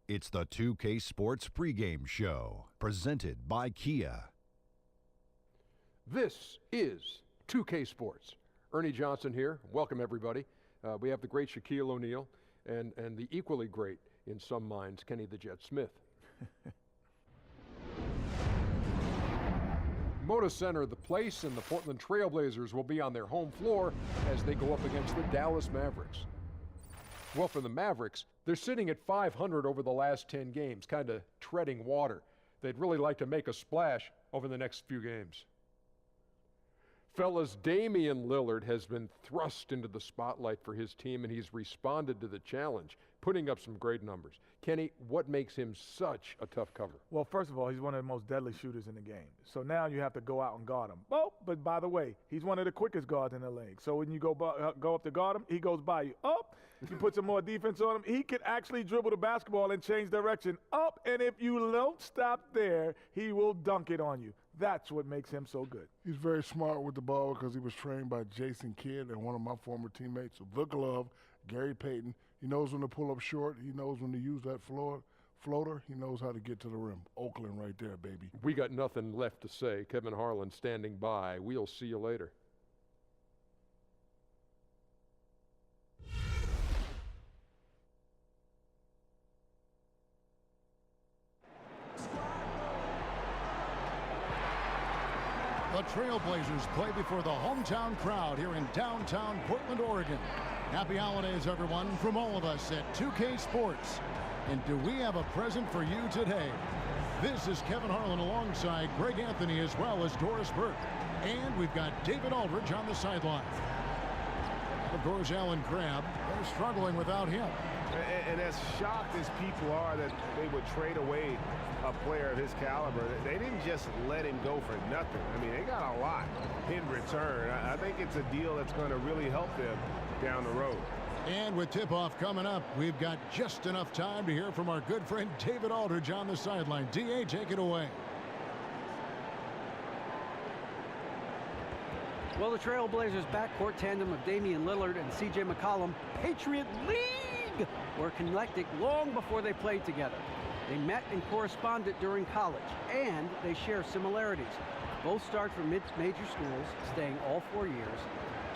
It's the 2K Sports pregame show, presented by Kia. This is 2K Sports. Ernie Johnson here. Welcome, everybody. We have the great Shaquille O'Neal and the equally great, in some minds, Kenny the Jet Smith. Moda Center, the place, and the Portland Trailblazers will be on their home floor as they go up against the Dallas Mavericks. Well, for the Mavericks, they're sitting at 500 over the last 10 games, kind of treading water. They'd really like to make a splash over the next few games. Fellas, Damian Lillard has been thrust into the spotlight for his team, and he's responded to the challenge, putting up some great numbers. Kenny, what makes him such a tough cover? Well, first of all, he's one of the most deadly shooters in the game. So now you have to go out and guard him. Oh, but by the way, he's one of the quickest guards in the league. So when you go up to guard him, he goes by you. Up, you put some more defense on him. He can actually dribble the basketball and change direction. Up, and if you don't stop there, he will dunk it on you. That's what makes him so good. He's very smart with the ball because he was trained by Jason Kidd and one of my former teammates, the glove, Gary Payton. He knows when to pull up short. He knows when to use that floater. He knows how to get to the rim. Oakland right there, baby. We got nothing left to say. Kevin Harlan standing by. We'll see you later. The Trailblazers play before the hometown crowd here in downtown Portland, Oregon. Happy holidays, everyone, from all of us at 2K Sports. And do we have a present for you today? This is Kevin Harlan alongside Greg Anthony as well as Doris Burke. And we've got David Aldridge on the sideline. Of course, Alan Crabb, they're struggling without him. And as shocked as people are that they would trade away a player of his caliber, they didn't just let him go for nothing. I mean, they got a lot in return. I think it's a deal that's going to really help them down the road. And with tip-off coming up, we've got just enough time to hear from our good friend David Aldridge on the sideline. D.A., take it away. Well, the Trailblazers backcourt tandem of Damian Lillard and C.J. McCollum, Patriot League, were connected long before they played together. They met and corresponded during college, and they share similarities. Both started for major schools, staying all 4 years.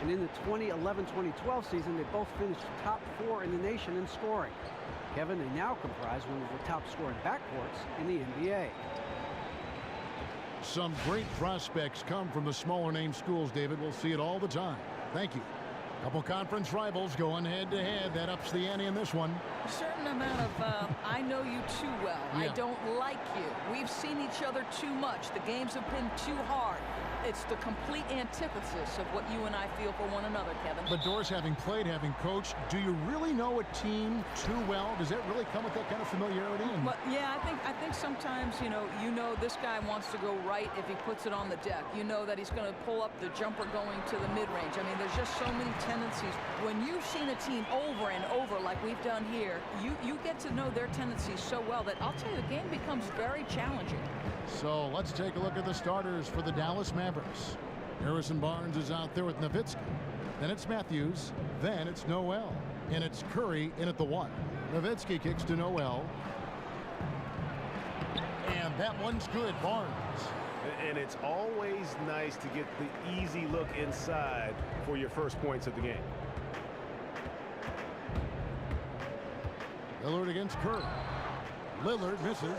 And in the 2011-2012 season, they both finished top 4 in the nation in scoring. Kevin, they now comprise one of the top scoring backcourts in the NBA. Some great prospects come from the smaller name schools, David. We'll see it all the time. Thank you. Couple conference rivals going head-to-head. That ups the ante in this one. A certain amount of, I know you too well. Yeah. I don't like you. We've seen each other too much. The games have been too hard. It's the complete antithesis of what you and I feel for one another, Kevin. But Doris, having played, having coached, do you really know a team too well? Does that really come with that kind of familiarity? But yeah, I think sometimes, you know this guy wants to go right if he puts it on the deck. You know that he's going to pull up the jumper going to the mid-range. I mean, there's just so many tendencies. When you've seen a team over and over like we've done here, you get to know their tendencies so well that I'll tell you, the game becomes very challenging. So let's take a look at the starters for the Dallas Mavericks. Harrison Barnes is out there with Nowitzki. Then it's Matthews. Then it's Noel. And it's Curry in at the 1. Nowitzki kicks to Noel. And that one's good, Barnes. And it's always nice to get the easy look inside for your first points of the game. Lillard against Curry. Lillard misses.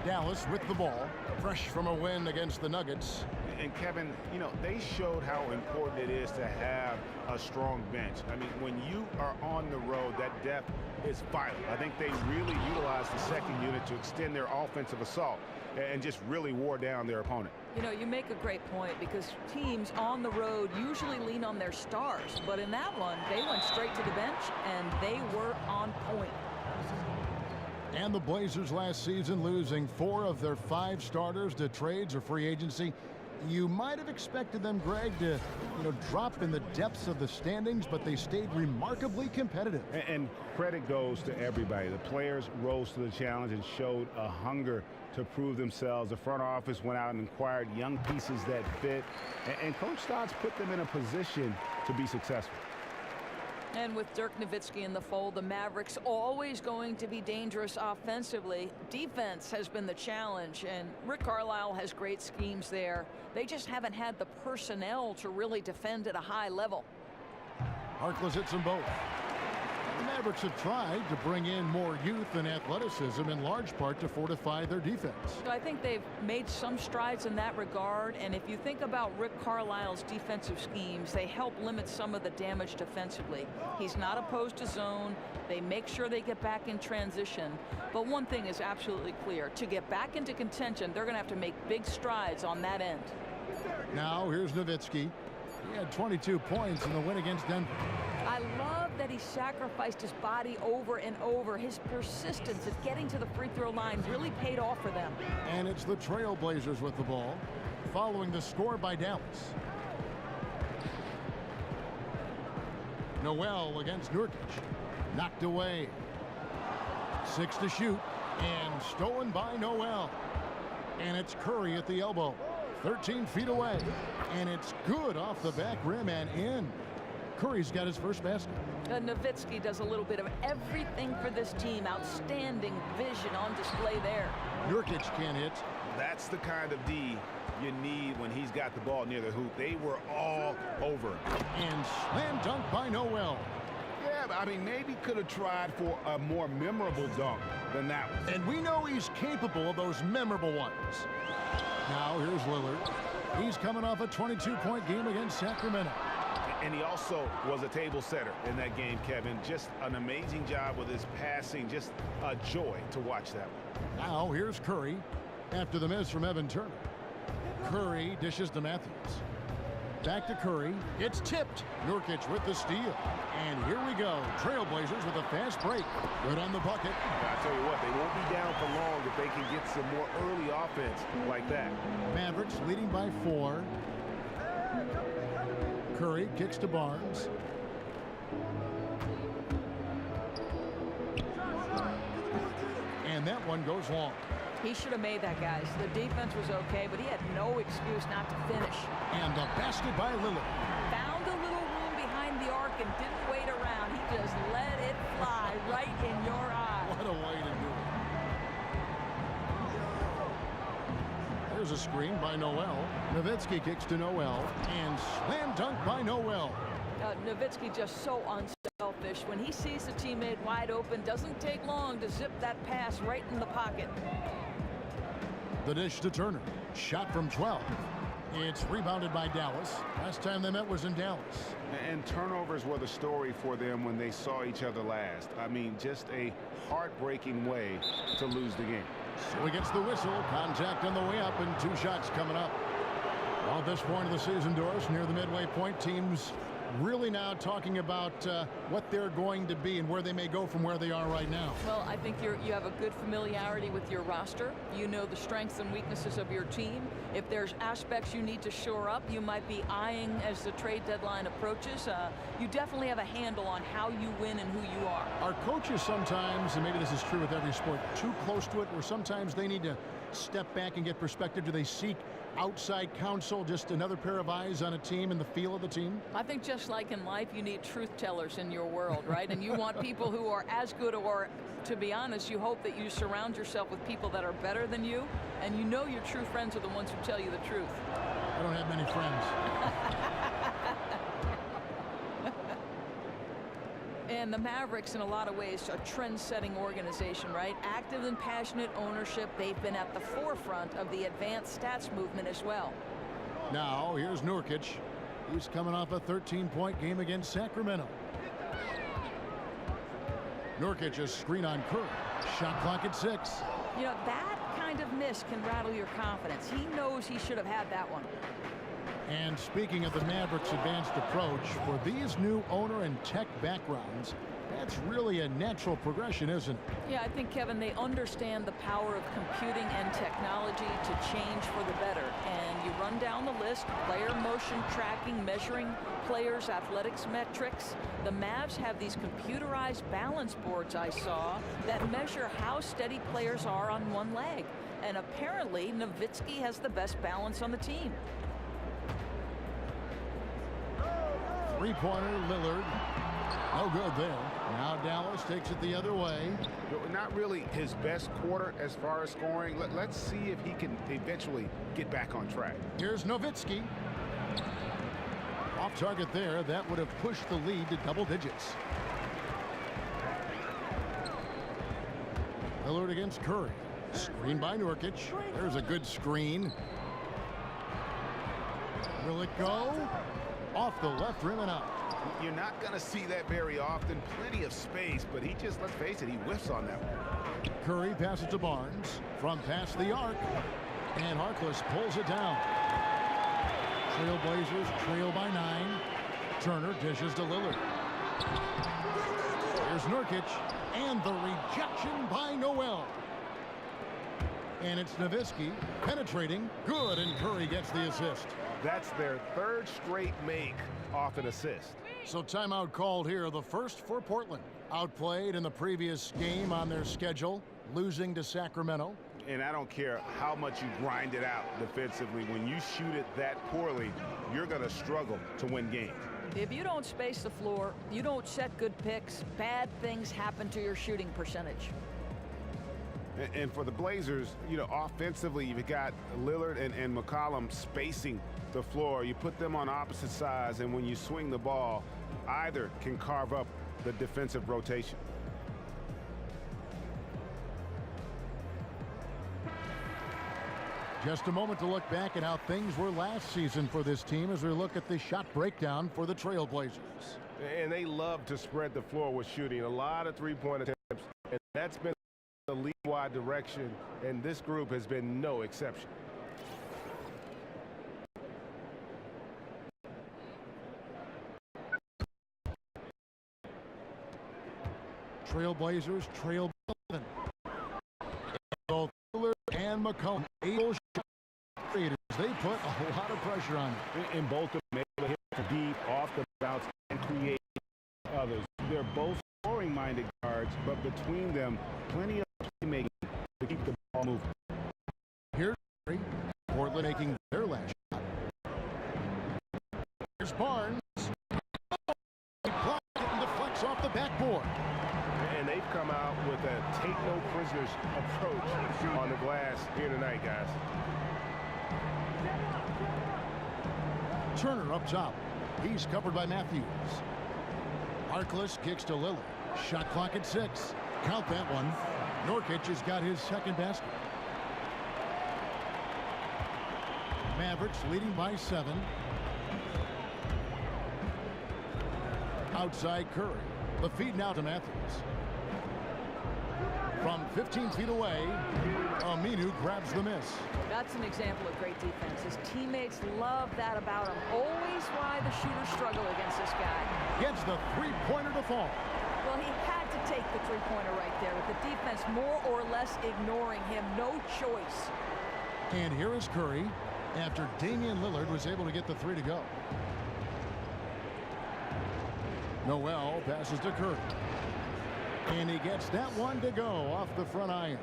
Dallas with the ball, fresh from a win against the Nuggets. And Kevin, they showed how important it is to have a strong bench. I mean, when you are on the road, that depth is vital. I think they really utilized the second unit to extend their offensive assault and just really wore down their opponent. You make a great point because teams on the road usually lean on their stars. But in that one, they went straight to the bench and they were on point. And the Blazers last season losing 4 of their 5 starters to trades or free agency. You might have expected them, Greg, to drop in the depths of the standings, but they stayed remarkably competitive. And credit goes to everybody. The players rose to the challenge and showed a hunger to prove themselves. The front office went out and acquired young pieces that fit, and Coach Stotts put them in a position to be successful. And with Dirk Nowitzki in the fold, the Mavericks always going to be dangerous offensively. Defense has been the challenge, and Rick Carlisle has great schemes there. They just haven't had the personnel to really defend at a high level. Harkless hits them both. The Mavericks have tried to bring in more youth and athleticism, in large part to fortify their defense. So I think they've made some strides in that regard, and if you think about Rick Carlisle's defensive schemes, they help limit some of the damage defensively. He's not opposed to zone. They make sure they get back in transition. But one thing is absolutely clear. To get back into contention, they're going to have to make big strides on that end. Now here's Nowitzki. He had 22 points in the win against Denver. I love that he sacrificed his body over and over. His persistence at getting to the free throw line really paid off for them. And it's the Trailblazers with the ball, following the score by Dallas. Noel against Nurkic. Knocked away. 6 to shoot. And stolen by Noel. And it's Curry at the elbow. 13 feet away. And it's good off the back rim and in. Curry's got his first basket. Nowitzki does a little bit of everything for this team. Outstanding vision on display there. Nurkic can't hit. That's the kind of D you need when he's got the ball near the hoop. They were all over. And slam dunk by Noel. Yeah, but I mean, maybe could have tried for a more memorable dunk than that one. And we know he's capable of those memorable ones. Now here's Lillard. He's coming off a 22-point game against Sacramento. And he also was a table setter in that game, Kevin. Just an amazing job with his passing. Just a joy to watch that one. Now here's Curry after the miss from Evan Turner. Curry dishes to Matthews. Back to Curry. It's tipped. Nurkic with the steal. And here we go. Trailblazers with a fast break. Good on the bucket. I tell you what, they won't be down for long if they can get some more early offense like that. Mavericks leading by 4. Curry kicks to Barnes. And that one goes long. He should have made that, guys. The defense was okay, but he had no excuse not to finish. And the basket by Lillard. Found a little room behind the arc and didn't wait around. He just let it fly right in your eye. What a way to do it. There's a screen by Noel. Nowitzki kicks to Noel. And slam dunk by Noel. Nowitzki just so unselfish. When he sees the teammate wide open, doesn't take long to zip that pass right in the pocket. The dish to Turner. Shot from 12. It's rebounded by Dallas. Last time they met was in Dallas. And turnovers were the story for them when they saw each other last. I mean, just a heartbreaking way to lose the game. So he gets the whistle. Contact on the way up and 2 shots coming up. Well, at this point of the season, Doris, near the midway point, teams really now talking about what they're going to be and where they may go from where they are right now. Well, I think you have a good familiarity with your roster. You know the strengths and weaknesses of your team. If there's aspects you need to shore up, you might be eyeing as the trade deadline approaches. You definitely have a handle on how you win and who you are. Our coaches sometimes, and maybe this is true with every sport, too close to it, where sometimes they need to step back and get perspective. Do they seek outside counsel, just another pair of eyes on a team and the feel of the team? I think just like in life, you need truth tellers in your world, right? And you want people who are as good, or to be honest, you hope that you surround yourself with people that are better than you, and you know your true friends are the ones who tell you the truth. I don't have many friends. And the Mavericks, in a lot of ways, a trend-setting organization, right? Active and passionate ownership. They've been at the forefront of the advanced stats movement as well. Now, here's Nurkic. He's coming off a 13-point game against Sacramento. Nurkic, a screen on Curry. Shot clock at 6. You know, that kind of miss can rattle your confidence. He knows he should have had that one. And speaking of the Mavericks' advanced approach, for these new owner and tech backgrounds, that's really a natural progression, isn't it? Yeah, I think, Kevin, they understand the power of computing and technology to change for the better. And you run down the list: player motion tracking, measuring players' athletics metrics. The Mavs have these computerized balance boards I saw that measure how steady players are on one leg. And apparently, Nowitzki has the best balance on the team. Three-pointer, Lillard. No good there. Now Dallas takes it the other way. Not really his best quarter as far as scoring. Let's see if he can eventually get back on track. Here's Nowitzki. Off target there. That would have pushed the lead to double digits. Lillard against Curry. Screen by Nurkic. There's a good screen. Will it go? Off the left rim and out. You're not going to see that very often. Plenty of space, but he just, let's face it, he whiffs on that one. Curry passes to Barnes from past the arc. And Harkless pulls it down. Trailblazers trail by 9. Turner dishes to Lillard. Here's Nurkic. And the rejection by Noel. And it's Nowitzki penetrating. Good, and Curry gets the assist. That's their third straight make off an assist. So timeout called here, the first for Portland. Outplayed in the previous game on their schedule, losing to Sacramento. And I don't care how much you grind it out defensively. When you shoot it that poorly, you're going to struggle to win games. If you don't space the floor, you don't set good picks, bad things happen to your shooting percentage. And for the Blazers, you know, offensively, you've got Lillard and McCollum spacing the floor. You put them on opposite sides, and when you swing the ball, either can carve up the defensive rotation. Just a moment to look back at how things were last season for this team as we look at the shot breakdown for the Trailblazers. And they love to spread the floor with shooting. A lot of three-point attempts, and that's been the league-wide direction, and this group has been no exception. Trailblazers trail 11. Both Lillard and McCollum able shot creators. They put a lot of pressure on it. And both of them able to hit deep off the bounce and create others. They're both scoring-minded guards, but between them, plenty of playmaking to keep the ball moving. Here's Curry. Portland making their last shot. Here's Barnes. He blocked it and deflects off the backboard. And they've come out with a take-no-prisoners approach on the glass here tonight, guys. Turner up top. He's covered by Matthews. Harkless kicks to Lillard. Shot clock at 6. Count that one. Nurkic has got his second basket. Mavericks leading by 7. Outside Curry. The feed now to Matthews. From 15 feet away, Aminu grabs the miss. That's an example of great defense. His teammates love that about him. Always why the shooters struggle against this guy. Gets the three-pointer to fall. Well, he had to take the three-pointer right there with the defense more or less ignoring him. No choice. And here is Curry after Damian Lillard was able to get the 3 to go. Noel passes to Curry. And he gets that one to go off the front iron.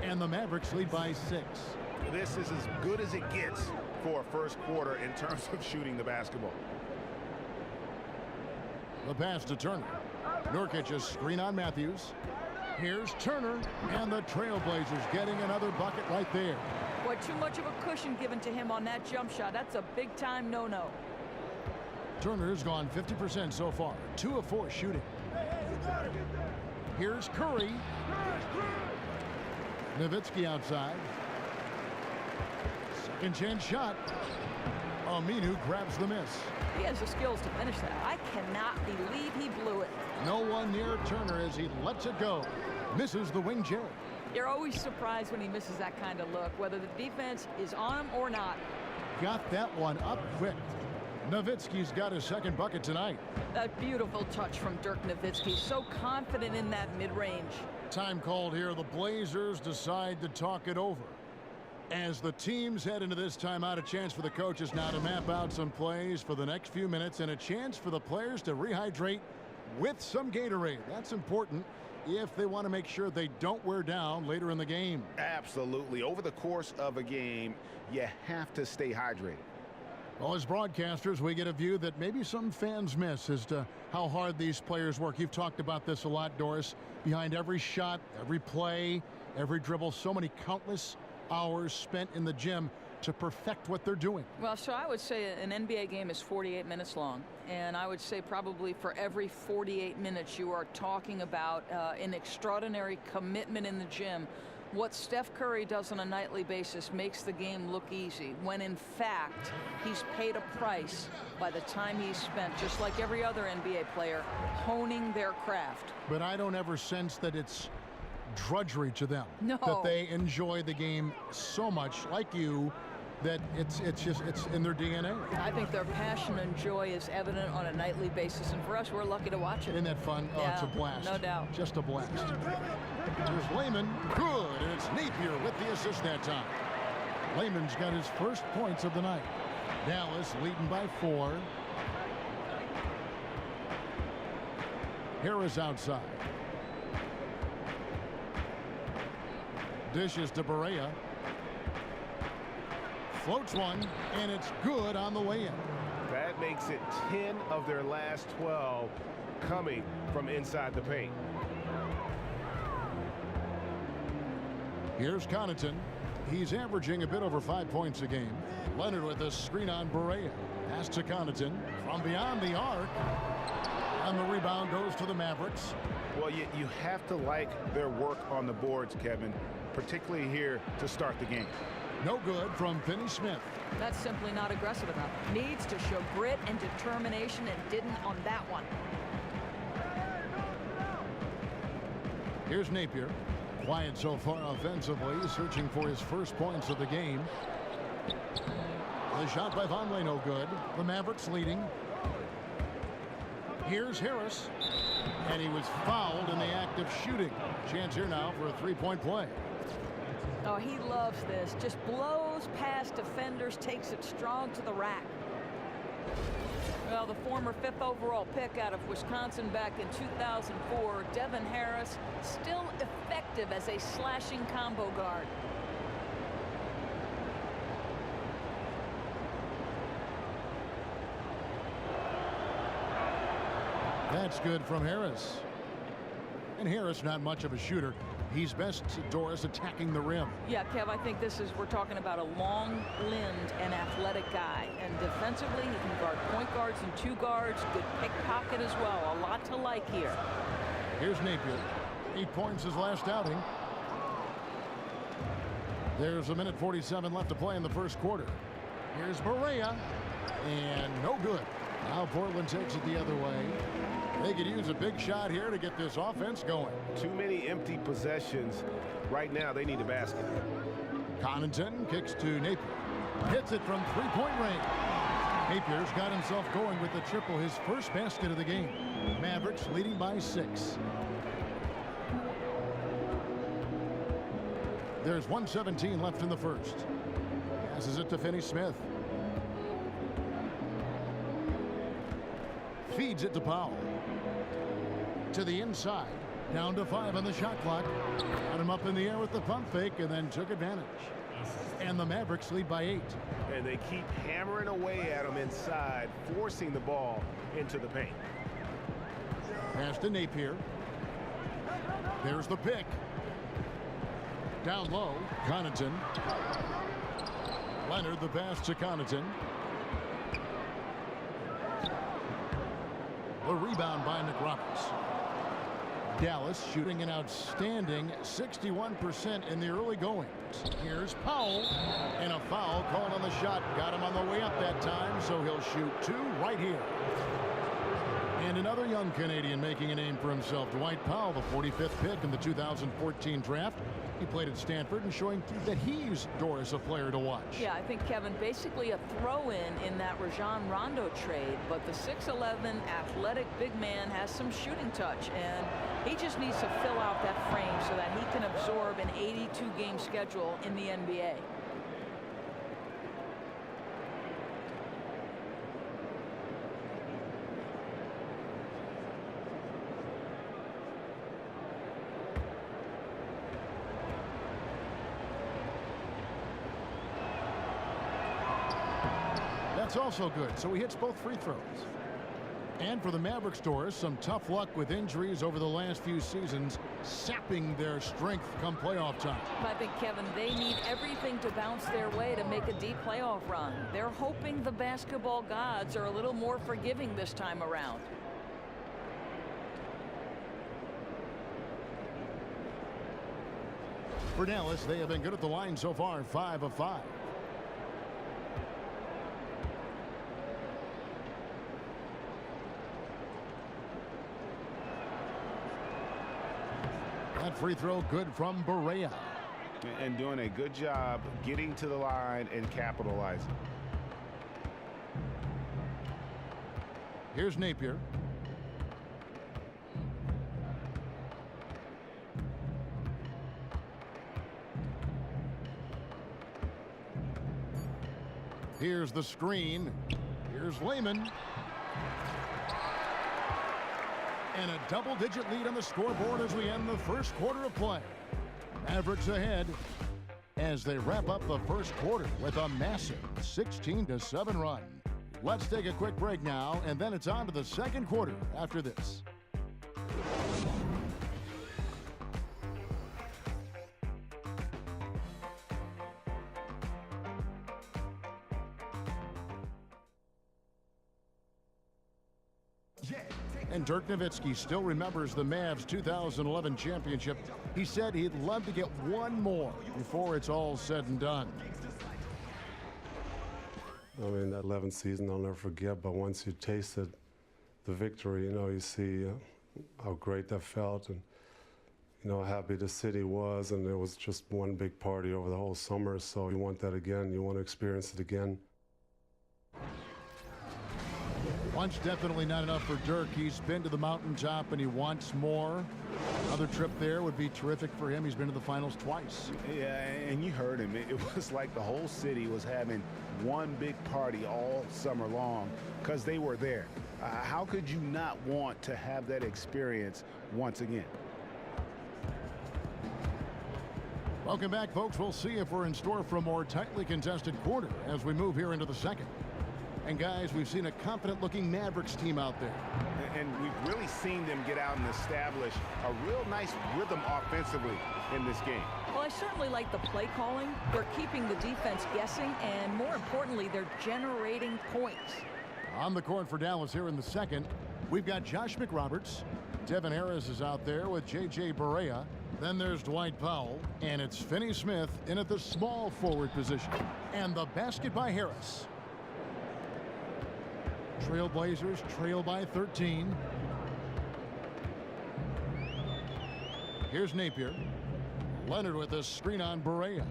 And the Mavericks lead by 6. This is as good as it gets for a first quarter in terms of shooting the basketball. The pass to Turner. Nurkic a screen on Matthews. Here's Turner, and the Trailblazers getting another bucket right there. Boy, too much of a cushion given to him on that jump shot. That's a big-time no-no. Turner's gone 50% so far. 2 of 4 shooting. Here's Curry. Nowitzki outside. Second chance shot. Aminu grabs the miss. He has the skills to finish that. I cannot believe he blew it. No one near Turner as he lets it go. Misses the wing J. You're always surprised when he misses that kind of look, whether the defense is on him or not. Got that one up quick. Nowitzki's got his second bucket tonight. That beautiful touch from Dirk Nowitzki. So confident in that mid-range. Time called here. The Blazers decide to talk it over. As the teams head into this timeout, a chance for the coaches now to map out some plays for the next few minutes and a chance for the players to rehydrate with some Gatorade. That's important if they want to make sure they don't wear down later in the game. Absolutely. Over the course of a game, you have to stay hydrated. Well, as broadcasters, we get a view that maybe some fans miss as to how hard these players work. You've talked about this a lot, Doris. Behind every shot, every play, every dribble, so many countless hours spent in the gym to perfect what they're doing. Well, so I would say an NBA game is 48 minutes long. And I would say probably for every 48 minutes you are talking about an extraordinary commitment in the gym. What Steph Curry does on a nightly basis makes the game look easy, when in fact he's paid a price by the time he's spent, just like every other NBA player, honing their craft. But I don't ever sense that it's drudgery to them. No. That they enjoy the game so much, like you, that it's in their DNA. I think their passion and joy is evident on a nightly basis, and for us, we're lucky to watch it. Isn't that fun? Oh, yeah, it's a blast. no doubt. Just a blast. There's Lehman. Good. And it's Napier with the assist that time. Lehman's got his first points of the night. Dallas leading by 4. Harris outside. Dishes to Barea. Floats one, and it's good on the way in. That makes it 10 of their last 12 coming from inside the paint. Here's Connaughton. He's averaging a bit over 5 points a game. Leonard with a screen on Barea. Pass to Connaughton from beyond the arc. And the rebound goes to the Mavericks. Well, you have to like their work on the boards, Kevin, particularly here to start the game. No good from Finney-Smith. That's simply not aggressive enough. Needs to show grit and determination, and didn't on that one. Here's Napier. Quiet so far offensively, searching for his first points of the game. The shot by Vonleh, no good. The Mavericks leading. Here's Harris. And he was fouled in the act of shooting. Chance here now for a three-point play. Oh, he loves this. Just blows past defenders, takes it strong to the rack. Well, the former 5th overall pick out of Wisconsin back in 2004, Devin Harris, still effective as a slashing combo guard. That's good from Harris. And Harris not much of a shooter. He's best, Doris, attacking the rim. Yeah, Kev, I think we're talking about a long-limbed and athletic guy. And defensively, he can guard point guards and 2 guards. Good pickpocket as well. A lot to like here. Here's Napier. 8 points his last outing. There's 1:47 left to play in the first quarter. Here's Barea. And no good. Now Portland takes it the other way. They could use a big shot here to get this offense going. Too many empty possessions. Right now, they need a basket. Connaughton kicks to Napier. Hits it from three-point range. Napier's got himself going with the triple, his first basket of the game. Mavericks leading by 6. There's 1:17 left in the first. Passes it to Finney-Smith. Feeds it to Powell. To the inside. Down to 5 on the shot clock. Got him up in the air with the pump fake and then took advantage. And the Mavericks lead by 8. And they keep hammering away at him inside, forcing the ball into the paint. Pass to Napier. There's the pick. Down low, Connaughton. Leonard the pass to Connaughton. The rebound by McRoberts. Dallas shooting an outstanding 61% in the early goings. Here's Powell, and a foul called on the shot. Got him on the way up that time, so he'll shoot 2 right here. And another young Canadian making a name for himself, Dwight Powell, the 45th pick in the 2014 draft. He played at Stanford and showing that he's, Doris, a player to watch. Yeah, I think, Kevin, basically a throw-in that Rajon Rondo trade, but the 6'11" athletic big man has some shooting touch, and he just needs to fill out that frame so that he can absorb an 82-game schedule in the NBA. That's also good, so he hits both free throws. And for the Mavericks, Doris, some tough luck with injuries over the last few seasons, sapping their strength come playoff time. I think, Kevin, they need everything to bounce their way to make a deep playoff run. They're hoping the basketball gods are a little more forgiving this time around. For Dallas, they have been good at the line so far, 5 of 5. That free throw good from Barea. And doing a good job getting to the line and capitalizing. Here's Napier. Here's the screen. Here's Lehman. And a double-digit lead on the scoreboard as we end the first quarter of play. Mavericks ahead as they wrap up the first quarter with a massive 16-7 run. Let's take a quick break now, and then it's on to the second quarter after this. And Dirk Nowitzki still remembers the Mavs 2011 championship. He said he'd love to get one more before it's all said and done. I mean, that 11th season I'll never forget, but once you tasted the victory, you know, you see how great that felt and, you know, how happy the city was, and it was just one big party over the whole summer, so you want that again. You want to experience it again. Once definitely not enough for Dirk. He's been to the mountaintop and he wants more. Another trip there would be terrific for him. He's been to the finals twice. Yeah, and you heard him. It was like the whole city was having one big party all summer long because they were there. How could you not want to have that experience once again? Welcome back, folks. We'll see if we're in store for a more tightly contested quarter as we move here into the second. And guys, we've seen a confident-looking Mavericks team out there. And we've really seen them get out and establish a real nice rhythm offensively in this game. Well, I certainly like the play calling. They're keeping the defense guessing, and more importantly, they're generating points. On the court for Dallas here in the second, we've got Josh McRoberts. Devin Harris is out there with J.J. Barea. Then there's Dwight Powell, and it's Finney Smith in at the small forward position. And the basket by Harris. Trailblazers trail by 13. Here's Napier. Leonard with a screen on Barea.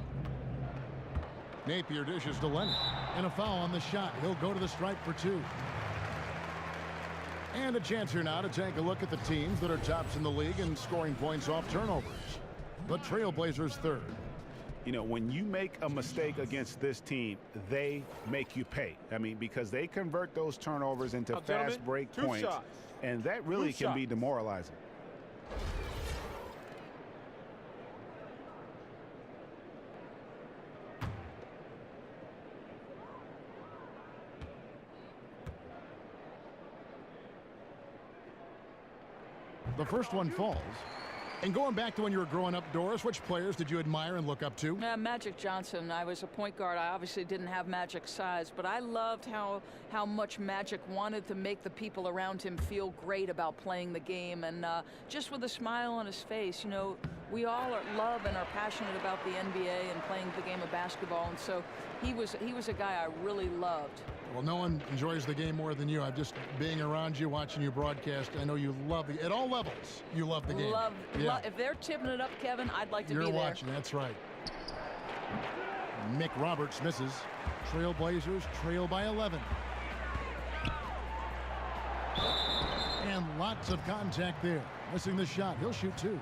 Napier dishes to Leonard. And a foul on the shot. He'll go to the stripe for two. And a chance here now to take a look at the teams that are tops in the league in scoring points off turnovers. The Trailblazers third. You know, when you make a mistake against this team, they make you pay. I mean, because they convert those turnovers into fast break points, and that really can be demoralizing. The first one falls. And going back to when you were growing up, Doris, which players did you admire and look up to? Magic Johnson. I was a point guard. I obviously didn't have Magic's size, but I loved how much Magic wanted to make the people around him feel great about playing the game. And just with a smile on his face, you know, we all love and are passionate about the NBA and playing the game of basketball. And so he was a guy I really loved. Well, no one enjoys the game more than you. I'm just being around you, watching you broadcast. I know you love it. At all levels, you love the game. If they're tipping it up, Kevin, I'd like to be there. You're watching, that's right. Mick Roberts misses. Trailblazers trail by 11. And lots of contact there. Missing the shot. He'll shoot two.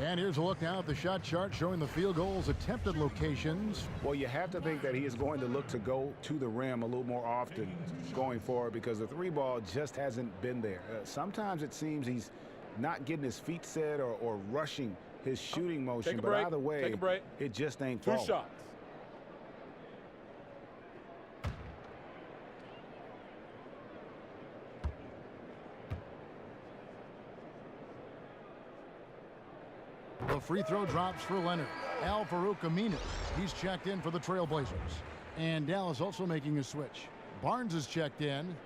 And here's a look now at the shot chart showing the field goals attempted locations. Well, you have to think that he is going to look to go to the rim a little more often going forward because the three ball just hasn't been there. Sometimes it seems he's not getting his feet set or rushing his shooting motion. But either way, it just ain't falling. Two shots. free throw drops for Leonard. Al-Farouq Aminu, he's checked in for the Trailblazers. And Dallas also making a switch. Barnes is checked in.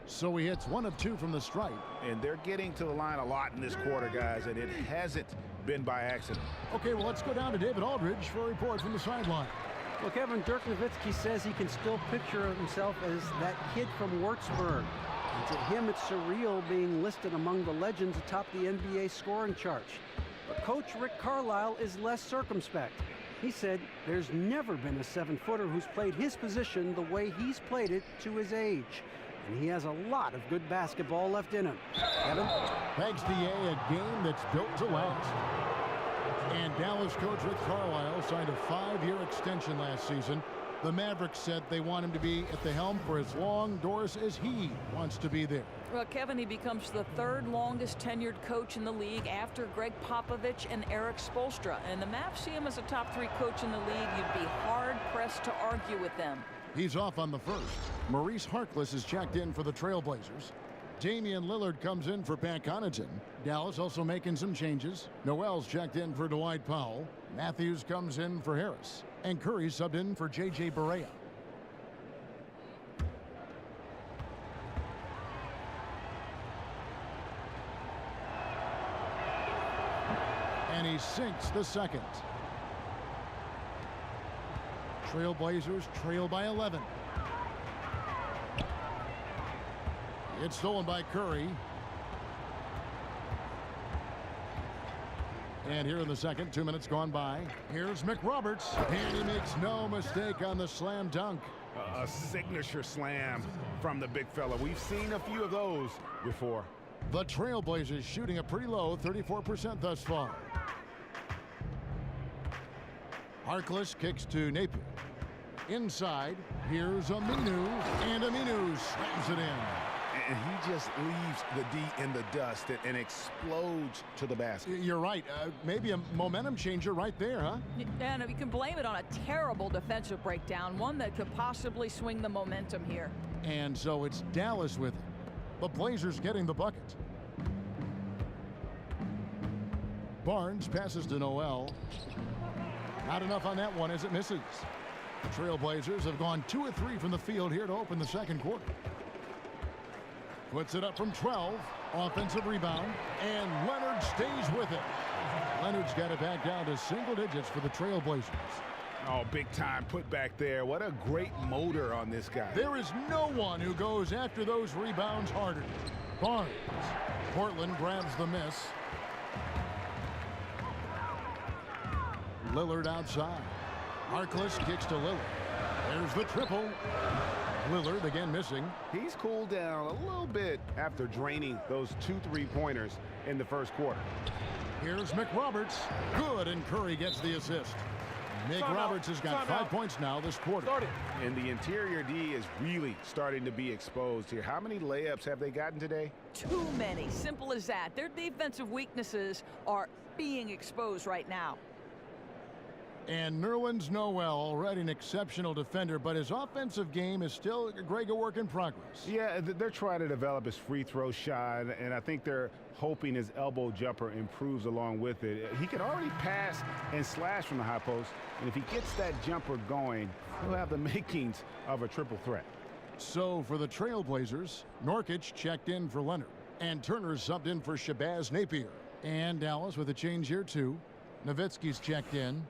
So he hits 1 of 2 from the stripe. And they're getting to the line a lot in this quarter, guys, and it hasn't been by accident. Okay, well, let's go down to David Aldridge for a report from the sideline. Well, Kevin, Dirk Nowitzki says he can still picture himself as that kid from Würzburg. And to him, it's surreal being listed among the legends atop the NBA scoring chart. But Coach Rick Carlisle is less circumspect. He said there's never been a 7-footer who's played his position the way he's played it to his age. And he has a lot of good basketball left in him. Kevin? Thanks, DA, a game that's built to last. And Dallas coach Rick Carlisle signed a 5-year extension last season. The Mavericks said they want him to be at the helm for as long, Doris, as he wants to be there. Well, Kevin, he becomes the 3rd longest tenured coach in the league after Greg Popovich and Eric Spoelstra. And the Mavs see him as a top 3 coach in the league. You'd be hard-pressed to argue with them. He's off on the first. Maurice Harkless is checked in for the Trailblazers. Damian Lillard comes in for Pat Connaughton. Dallas also making some changes. Noel's checked in for Dwight Powell. Matthews comes in for Harris. And Curry subbed in for J.J. Barea. And he sinks the second. Trailblazers trail by 11. It's stolen by Curry. And here in the second, 2 minutes gone by. Here's McRoberts, and he makes no mistake on the slam dunk. A signature slam from the big fella. We've seen a few of those before. The Trailblazers shooting a pretty low 34% thus far. Harkless kicks to Napier. Inside, here's Aminu, and Aminu slams it in. And he just leaves the D in the dust and explodes to the basket. You're right. Maybe a momentum changer right there, huh? Yeah, no, you can blame it on a terrible defensive breakdown, one that could possibly swing the momentum here. And so it's Dallas with it. The Blazers getting the bucket. Barnes passes to Noel. Not enough on that one as it misses. The Trailblazers have gone 2 of 3 from the field here to open the second quarter. Puts it up from 12. Offensive rebound. And Leonard stays with it. Leonard's got it back down to single digits for the Trailblazers. Oh, big time put back there. What a great motor on this guy. There is no one who goes after those rebounds harder. Barnes. Portland grabs the miss. Lillard outside. Harkless kicks to Lillard. There's the triple. Lillard again missing. He's cooled down a little bit after draining those 2 3-pointers in the first quarter. Here's McRoberts. Good, and Curry gets the assist. McRoberts has got 5 points now this quarter. And the interior D is really starting to be exposed here. How many layups have they gotten today? Too many. Simple as that. Their defensive weaknesses are being exposed right now. And Nerlens Noel, already an exceptional defender, but his offensive game is still a work in progress. Yeah, they're trying to develop his free throw shot, and I think they're hoping his elbow jumper improves along with it. He can already pass and slash from the high post, and if he gets that jumper going, he'll have the makings of a triple threat. So for the Trailblazers, Nurkic checked in for Leonard, and Turner subbed in for Shabazz Napier. And Dallas with a change here too. Nowitzki's checked in.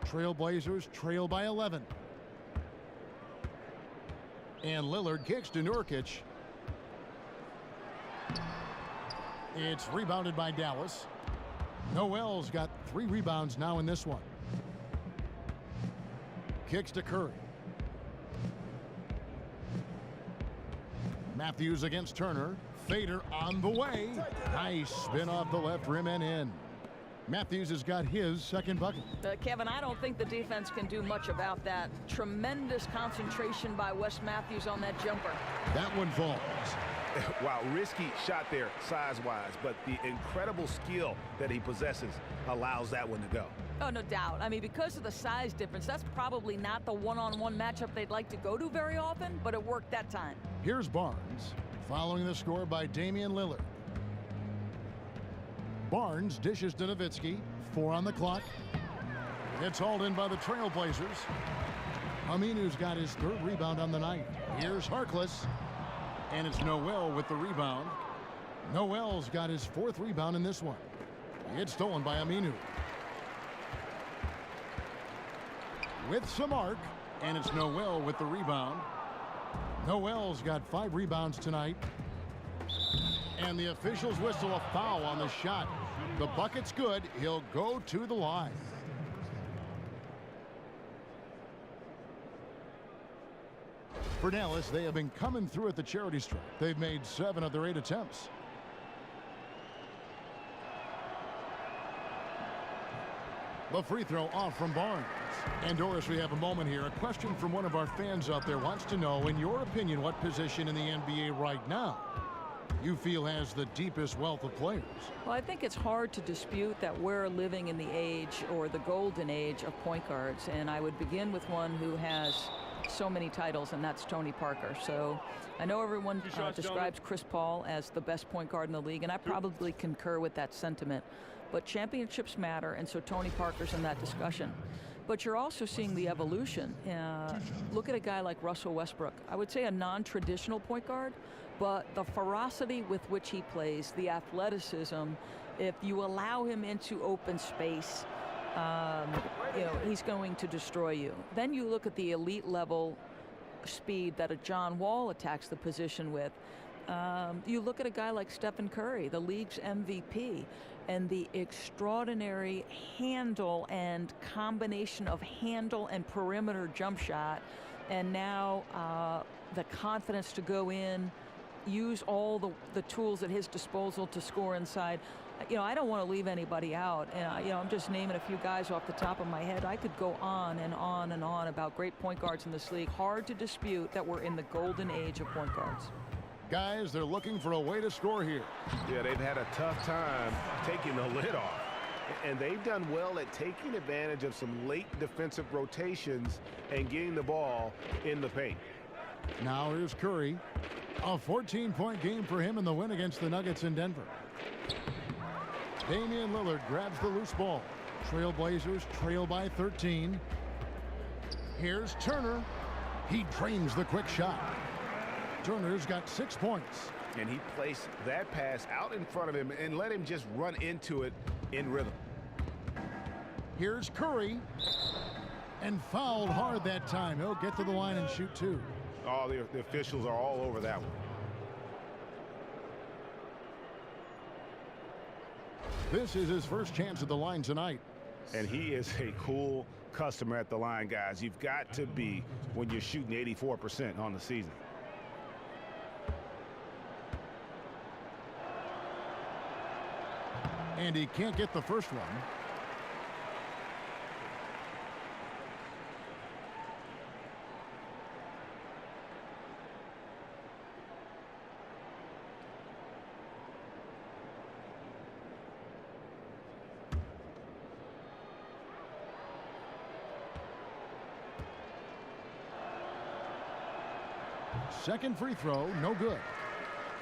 Trailblazers trail by 11. And Lillard kicks to Nurkic. It's rebounded by Dallas. Noel's got 3 rebounds now in this one. Kicks to Curry. Matthews against Turner. Fader on the way. Nice spin off the left rim and in. Matthews has got his second bucket. Kevin, I don't think the defense can do much about that. Tremendous concentration by Wes Matthews on that jumper. That one falls. Wow, risky shot there size-wise, but the incredible skill that he possesses allows that one to go. Oh, no doubt. I mean, because of the size difference, that's probably not the one-on-one matchup they'd like to go to very often, but it worked that time. Here's Barnes, following the score by Damian Lillard. Barnes dishes to Nowitzki. 4 on the clock. It's hauled in by the Trailblazers. Aminu's got his 3rd rebound on the night. Here's Harkless. And it's Noel with the rebound. Noel's got his 4th rebound in this one. It's stolen by Aminu. With some arc, and it's Noel with the rebound. Noel's got 5 rebounds tonight. And the officials whistle a foul on the shot. The bucket's good. He'll go to the line. For Dallas, they have been coming through at the charity stripe. They've made 7 of their 8 attempts. The free throw off from Barnes. And Doris, we have a moment here. A question from one of our fans out there wants to know, in your opinion, what position in the NBA right now you feel has the deepest wealth of players? Well, I think it's hard to dispute that we're living in the age, or the golden age, of point guards. And I would begin with one who has so many titles, and that's Tony Parker. So I know everyone describes Chris Paul as the best point guard in the league, and I probably concur with that sentiment. But championships matter, and so Tony Parker's in that discussion. But you're also seeing the evolution. Look at a guy like Russell Westbrook. I would say a non-traditional point guard, but the ferocity with which he plays, the athleticism, if you allow him into open space, he's going to destroy you. Then you look at the elite level speed that a John Wall attacks the position with. You look at a guy like Stephen Curry, the league's MVP, and the extraordinary handle and combination of handle and perimeter jump shot, and now the confidence to go in, use all the tools at his disposal to score inside. I don't want to leave anybody out. I'm just naming a few guys off the top of my head. I could go on and on and on about great point guards in this league. Hard to dispute that we're in the golden age of point guards. Guys, they're looking for a way to score here. Yeah, they've had a tough time taking the lid off. And they've done well at taking advantage of some late defensive rotations and getting the ball in the paint. Now here's Curry. A 14-point game for him in the win against the Nuggets in Denver. Damian Lillard grabs the loose ball. Trailblazers trail by 13. Here's Turner. He drains the quick shot. Turner's got 6 points. And he placed that pass out in front of him and let him just run into it in rhythm. Here's Curry. And fouled hard that time. He'll get to the line and shoot 2. Oh, the officials are all over that one. This is his first chance at the line tonight. And he is a cool customer at the line, guys. You've got to be when you're shooting 84% on the season. And he can't get the first one. Second free throw, no good.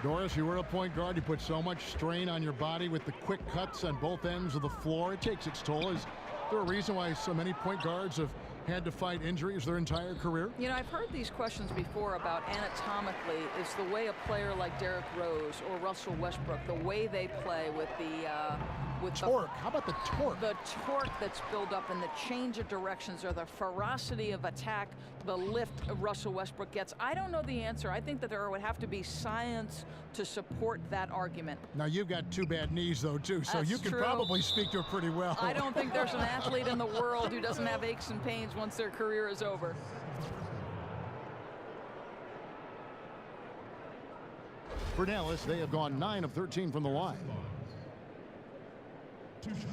Doris, you were a point guard. You put so much strain on your body with the quick cuts on both ends of the floor. It takes its toll. Is there a reason why so many point guards have had to fight injuries their entire career? I've heard these questions before about anatomically. Is the way a player like Derrick Rose or Russell Westbrook, the way they play with the torque. How about the torque? The torque that's built up and the change of directions, or the ferocity of attack, the lift Russell Westbrook gets. I don't know the answer. I think that there would have to be science to support that argument. Now, you've got 2 bad knees, though, too, so That's you can true. probably speak to it pretty well. I don't think there's an athlete in the world who doesn't have aches and pains once their career is over. For Dallas, they have gone 9 of 13 from the line. 2 shots.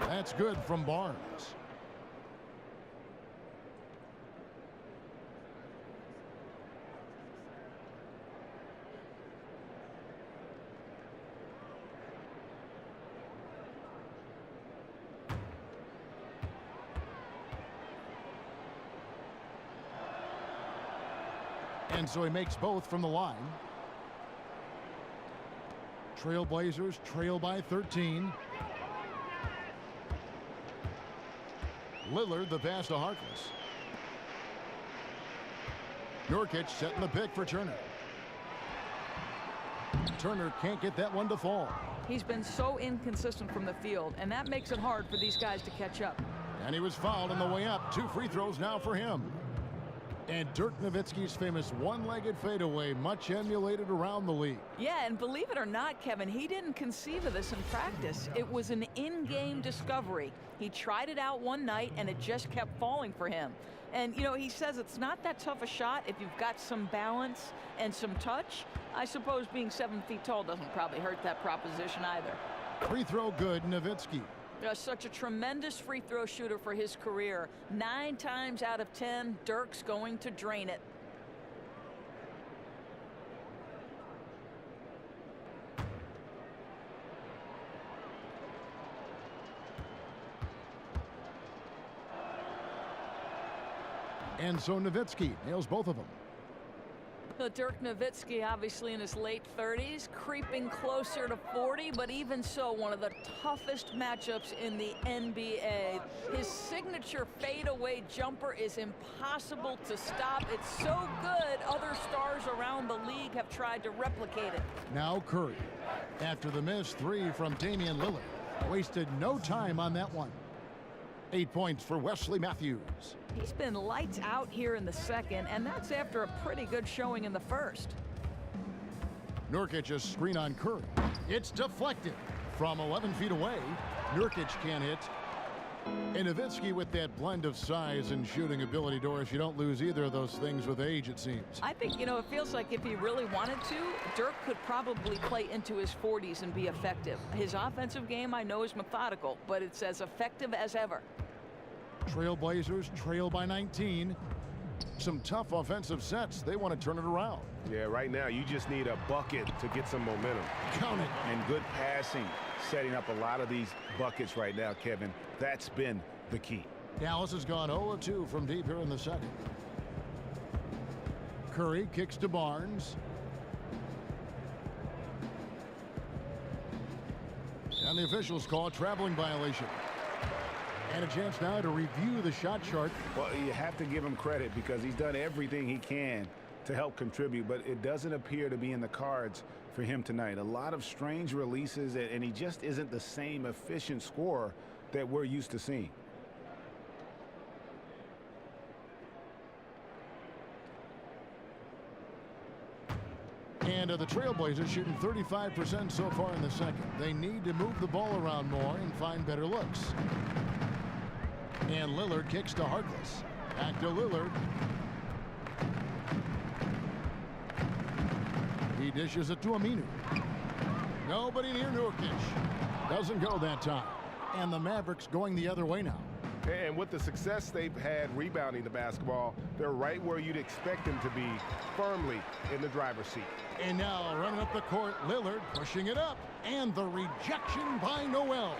That's good from Barnes. And so he makes both from the line. Trailblazers trail by 13. Lillard the pass to Harkless. Nurkic setting the pick for Turner. Turner can't get that one to fall. He's been so inconsistent from the field, and that makes it hard for these guys to catch up. And he was fouled on the way up. 2 free throws now for him. And Dirk Nowitzki's famous one-legged fadeaway, much emulated around the league. Yeah, and believe it or not, Kevin, he didn't conceive of this in practice. It was an in-game discovery. He tried it out one night, and it just kept falling for him. And, you know, he says it's not that tough a shot if you've got some balance and some touch. I suppose being 7 feet tall doesn't probably hurt that proposition either. Free throw good, Nowitzki. Such a tremendous free throw shooter for his career. 9 times out of 10, Dirk's going to drain it. And so Nowitzki nails both of them. Dirk Nowitzki, obviously in his late 30s, creeping closer to 40, but even so, one of the toughest matchups in the NBA. His signature fadeaway jumper is impossible to stop. It's so good, other stars around the league have tried to replicate it. Now Curry, after the missed 3 from Damian Lillard, wasted no time on that one. 8 points for Wesley Matthews. He's been lights out here in the second, and that's after a pretty good showing in the first. Nurkic a screen on Curry. It's deflected from 11 feet away. Nurkic can't hit. And Nowitzki with that blend of size and shooting ability, Doris, you don't lose either of those things with age, it seems. I think, you know, it feels like if he really wanted to, Dirk could probably play into his 40s and be effective. His offensive game, I know, is methodical, but it's as effective as ever. Trailblazers trail by 19. Some tough offensive sets. They want to turn it around. Yeah, right now you just need a bucket to get some momentum. Count it. And good passing, setting up a lot of these buckets right now, Kevin. That's been the key. Dallas has gone 0-2 from deep here in the second. Curry kicks to Barnes. And the officials call a traveling violation. And a chance now to review the shot chart. Well, you have to give him credit because he's done everything he can to help contribute, but it doesn't appear to be in the cards for him tonight. A lot of strange releases, and he just isn't the same efficient scorer that we're used to seeing. And the Trailblazers shooting 35% so far in the second. They need to move the ball around more and find better looks. And Lillard kicks to Harkless. Back to Lillard. He dishes it to Aminu. Nobody near Nurkic. Doesn't go that time. And the Mavericks going the other way now. And with the success they've had rebounding the basketball, they're right where you'd expect them to be, firmly in the driver's seat. And now running up the court, Lillard pushing it up. And the rejection by Noel.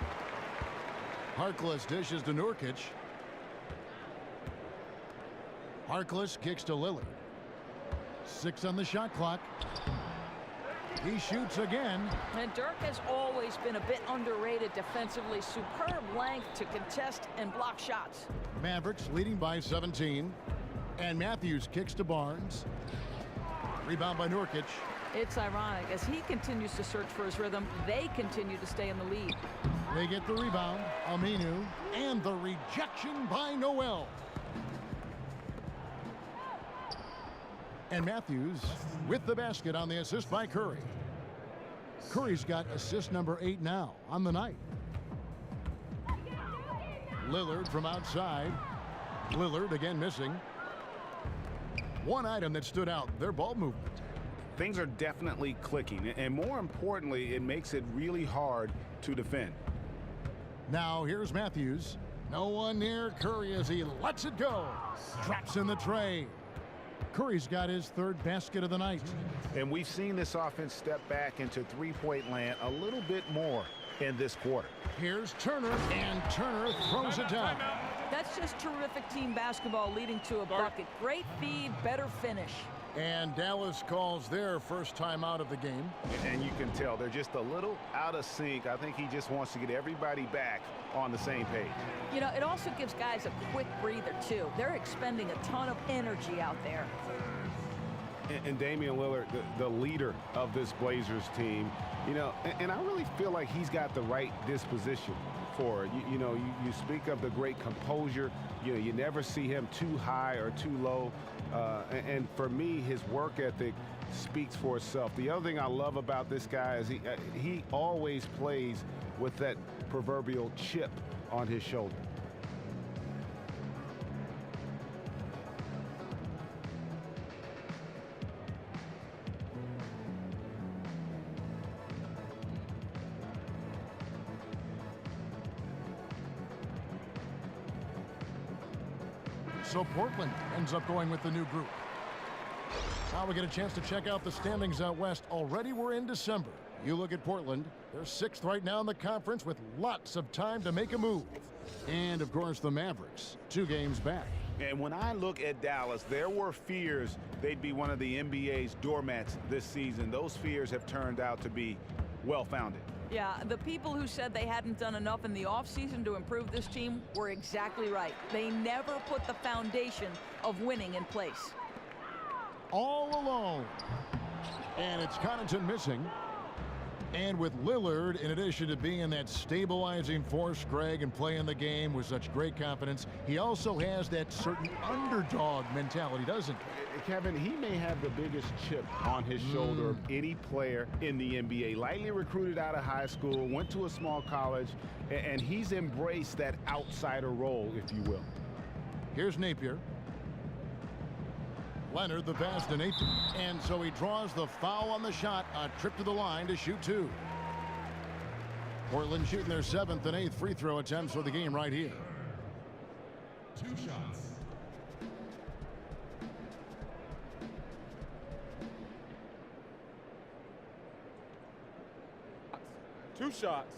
Harkless dishes to Nurkic. Harkless kicks to Lillard. 6 on the shot clock. He shoots again. And Dirk has always been a bit underrated defensively. Superb length to contest and block shots. Mavericks leading by 17. And Matthews kicks to Barnes. Rebound by Nurkic. It's ironic. As he continues to search for his rhythm, they continue to stay in the lead. They get the rebound. Aminu. And the rejection by Noel. And Matthews with the basket on the assist by Curry. Curry's got assist number 8 now on the night. Lillard from outside. Lillard again missing. One item that stood out, their ball movement. Things are definitely clicking, and more importantly, it makes it really hard to defend. Now here's Matthews. No one near Curry as he lets it go. Traps in the tray. Curry's got his third basket of the night. And we've seen this offense step back into three-point land a little bit more in this quarter. Here's Turner, and Turner throws it down. That's just terrific team basketball leading to a bucket. Great feed, better finish. And Dallas calls their first time out of the game. And you can tell they're just a little out of sync. I think he just wants to get everybody back on the same page. You know, it also gives guys a quick breather, too. They're expending a ton of energy out there. And Damian Lillard, the leader of this Blazers team, you know, and I really feel like he's got the right disposition for it. You know, you speak of the great composure. You know, you never see him too high or too low. And for me, his work ethic speaks for itself. The other thing I love about this guy is he always plays with that proverbial chip on his shoulder. So Portland ends up going with the new group. Now we get a chance to check out the standings out west. Already we're in December. You look at Portland, they're 6th right now in the conference with lots of time to make a move. And of course the Mavericks, 2 games back. And when I look at Dallas, there were fears they'd be one of the NBA's doormats this season. Those fears have turned out to be well-founded. Yeah, the people who said they hadn't done enough in the offseason to improve this team were exactly right. They never put the foundation of winning in place. All alone. And it's Connaughton missing. And with Lillard, in addition to being that stabilizing force, Greg, and playing the game with such great confidence, he also has that certain underdog mentality, doesn't he? Kevin, he may have the biggest chip on his shoulder of any player in the NBA. Lightly recruited out of high school, went to a small college, and he's embraced that outsider role, if you will. Here's Napier. Leonard the pass to Napier. And so he draws the foul on the shot, a trip to the line to shoot 2. Portland shooting their 7th and 8th free throw attempts for the game right here. 2 shots. Two shots.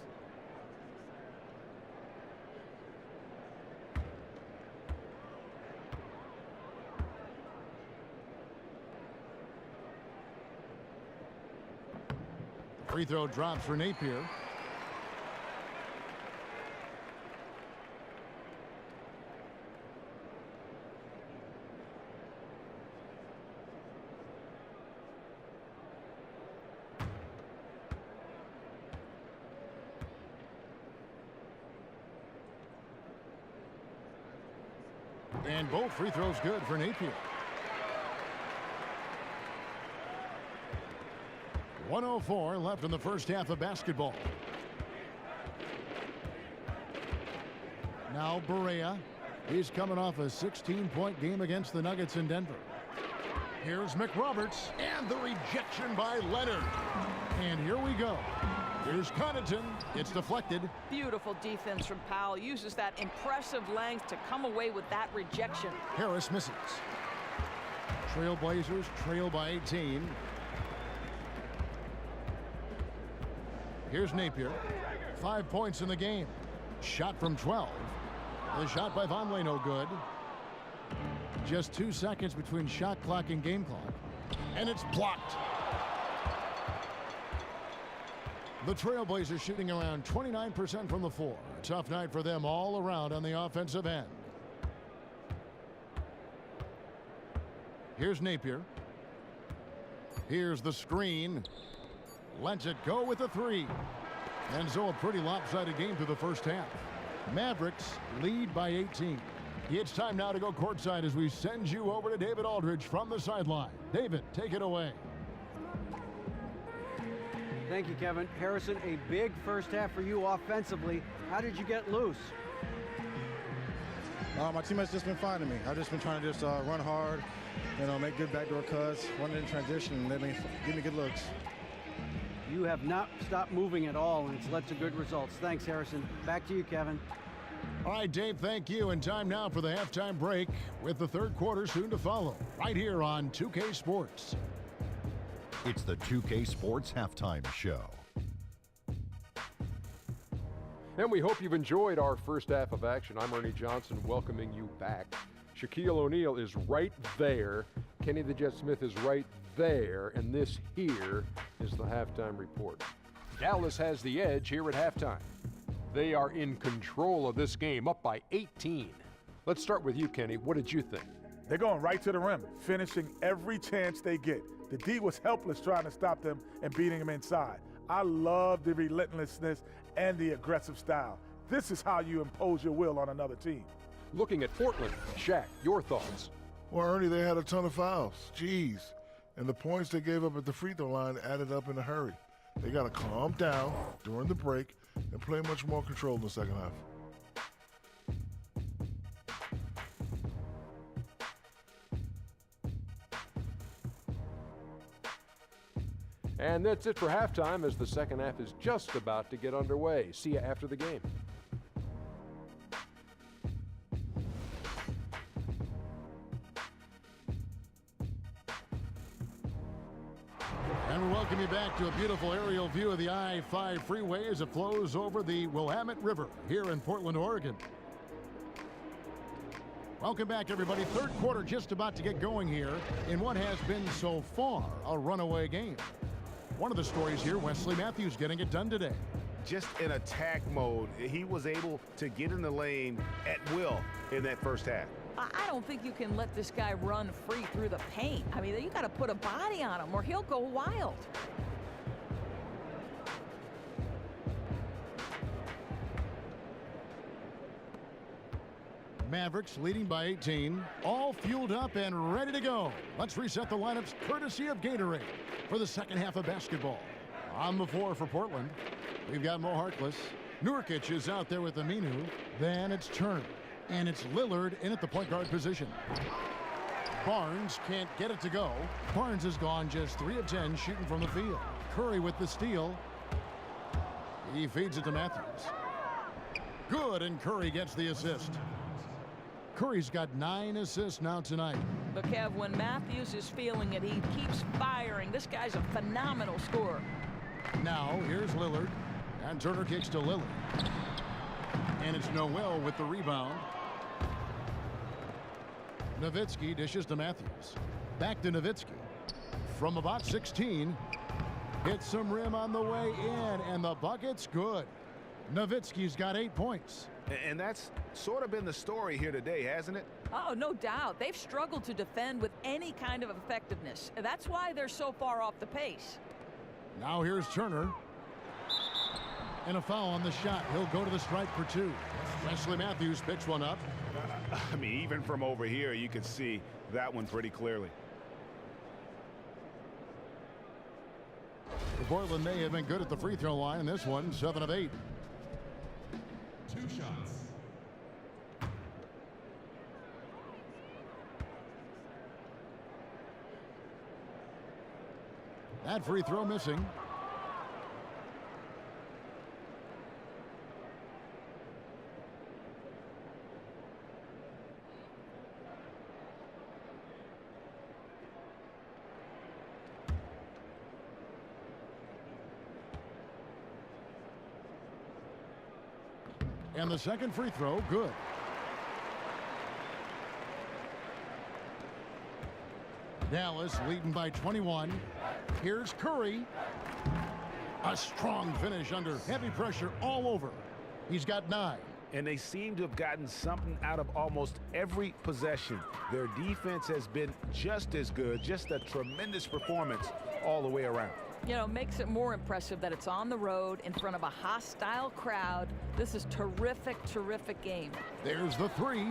Free throw drops for Napier. And both free throws good for Napier. 1:04 left in the first half of basketball. Now Barea. He's coming off a 16-point game against the Nuggets in Denver. Here's McRoberts, and the rejection by Leonard. And here we go. Here's Connaughton. It's deflected. Beautiful defense from Powell. Uses that impressive length to come away with that rejection. Harris misses. Trailblazers trail by 18. Here's Napier. 5 points in the game. Shot from 12. The shot by Vonleh no good. Just 2 seconds between shot clock and game clock. And it's blocked. The Trailblazers shooting around 29% from the floor. A tough night for them all around on the offensive end. Here's Napier. Here's the screen. Lets it go with a 3. And so a pretty lopsided game through the first half. Mavericks lead by 18. It's time now to go courtside as we send you over to David Aldridge from the sideline. David, take it away. Thank you, Kevin. Harrison, a big first half for you offensively. How did you get loose? My teammates just been finding me. I've just been trying to just run hard, make good backdoor cuts, run in transition, and let me give me good looks. You have not stopped moving at all, and it's led to good results. Thanks, Harrison. Back to you, Kevin. All right, Dave, thank you. And time now for the halftime break with the third quarter soon to follow right here on 2K Sports. It's the 2K Sports Halftime Show. And we hope you've enjoyed our first half of action. I'm Ernie Johnson welcoming you back. Shaquille O'Neal is right there. Kenny the Jet Smith is right there. And this here is the halftime report. Dallas has the edge here at halftime. They are in control of this game, up by 18. Let's start with you, Kenny. What did you think? They're going right to the rim, finishing every chance they get. The D was helpless trying to stop them and beating them inside. I love the relentlessness and the aggressive style. This is how you impose your will on another team. Looking at Portland, Shaq, your thoughts? Well, Ernie, they had a ton of fouls. Jeez. And the points they gave up at the free throw line added up in a hurry. They got to calm down during the break and play much more control in the second half. And that's it for halftime as the second half is just about to get underway. See you after the game. And we welcome you back to a beautiful aerial view of the I-5 freeway as it flows over the Willamette River here in Portland, Oregon. Welcome back, everybody. Third quarter just about to get going here in what has been so far a runaway game. One of the stories here, Wesley Matthews getting it done today. Just in attack mode, he was able to get in the lane at will in that first half. I don't think you can let this guy run free through the paint. I mean, you got to put a body on him or he'll go wild. Mavericks leading by 18, all fueled up and ready to go. Let's reset the lineups courtesy of Gatorade for the second half of basketball. On the floor for Portland, we've got Mo Harkless. Nurkic is out there with Aminu. Then it's Turner. And it's Lillard in at the point guard position. Barnes can't get it to go. Barnes has gone just 3 of 10 shooting from the field. Curry with the steal. He feeds it to Matthews. Good, and Curry gets the assist. Curry's got 9 assists now tonight. But Kev, when Matthews is feeling it, he keeps firing. This guy's a phenomenal scorer. Now here's Lillard, and Turner kicks to Lillard. And it's Noel with the rebound. Nowitzki dishes to Matthews. Back to Nowitzki. From about 16, hits some rim on the way in, and the bucket's good. Nowitzki's got 8 points. And that's sort of been the story here today, hasn't it? Oh, no doubt. They've struggled to defend with any kind of effectiveness. That's why they're so far off the pace. Now here's Turner. And a foul on the shot. He'll go to the stripe for 2. Wesley Matthews picks one up. I mean, even from over here, you can see that one pretty clearly. Portland may have been good at the free throw line in this one, 7 of 8. 2 shots. That free throw missing. And the second free throw, good. Dallas leading by 21. Here's Curry. A strong finish under heavy pressure all over. He's got 9. And they seem to have gotten something out of almost every possession. Their defense has been just as good, just a tremendous performance all the way around. You know, makes it more impressive that it's on the road in front of a hostile crowd. This is terrific, terrific game. There's the 3.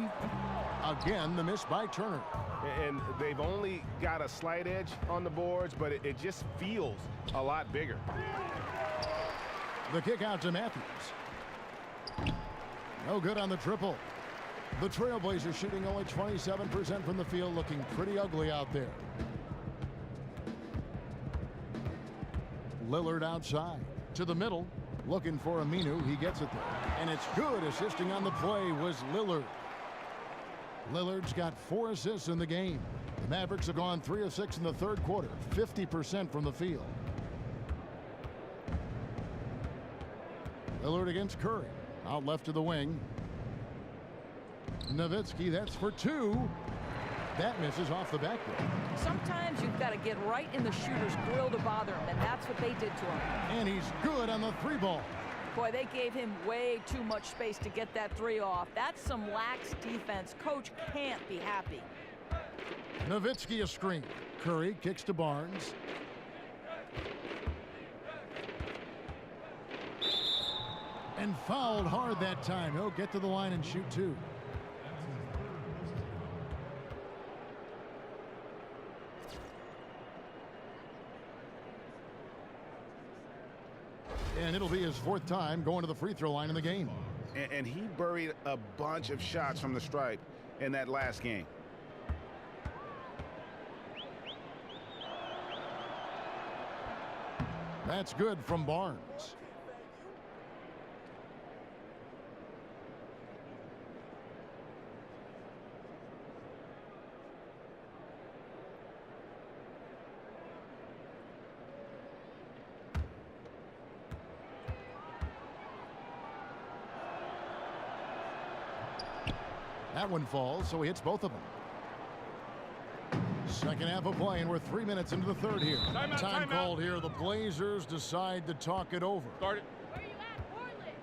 Again, the miss by Turner. And they've only got a slight edge on the boards, but it just feels a lot bigger. The kick out to Matthews. No good on the triple. The Trailblazers shooting only 27% from the field, looking pretty ugly out there. Lillard outside. To the middle. Looking for Aminu. He gets it there. And it's good. Assisting on the play was Lillard. Lillard's got 4 assists in the game. The Mavericks have gone 3 of 6 in the third quarter. 50% from the field. Lillard against Curry. Out left to the wing. Nowitzki, that's for 2. That misses off the backboard. Sometimes you've got to get right in the shooter's grill to bother him, and that's what they did to him. And he's good on the 3-ball. Boy, they gave him way too much space to get that 3 off. That's some lax defense. Coach can't be happy. Nowitzki a screen. Curry kicks to Barnes. And fouled hard that time. He'll get to the line and shoot 2. And it'll be his 4th time going to the free throw line in the game. And he buried a bunch of shots from the stripe in that last game. That's good from Barnes. That one falls, so he hits both of them. Second half of play, and we're 3 minutes into the third here. Time called here. The Blazers decide to talk it over. Start it. Where you at, Portland?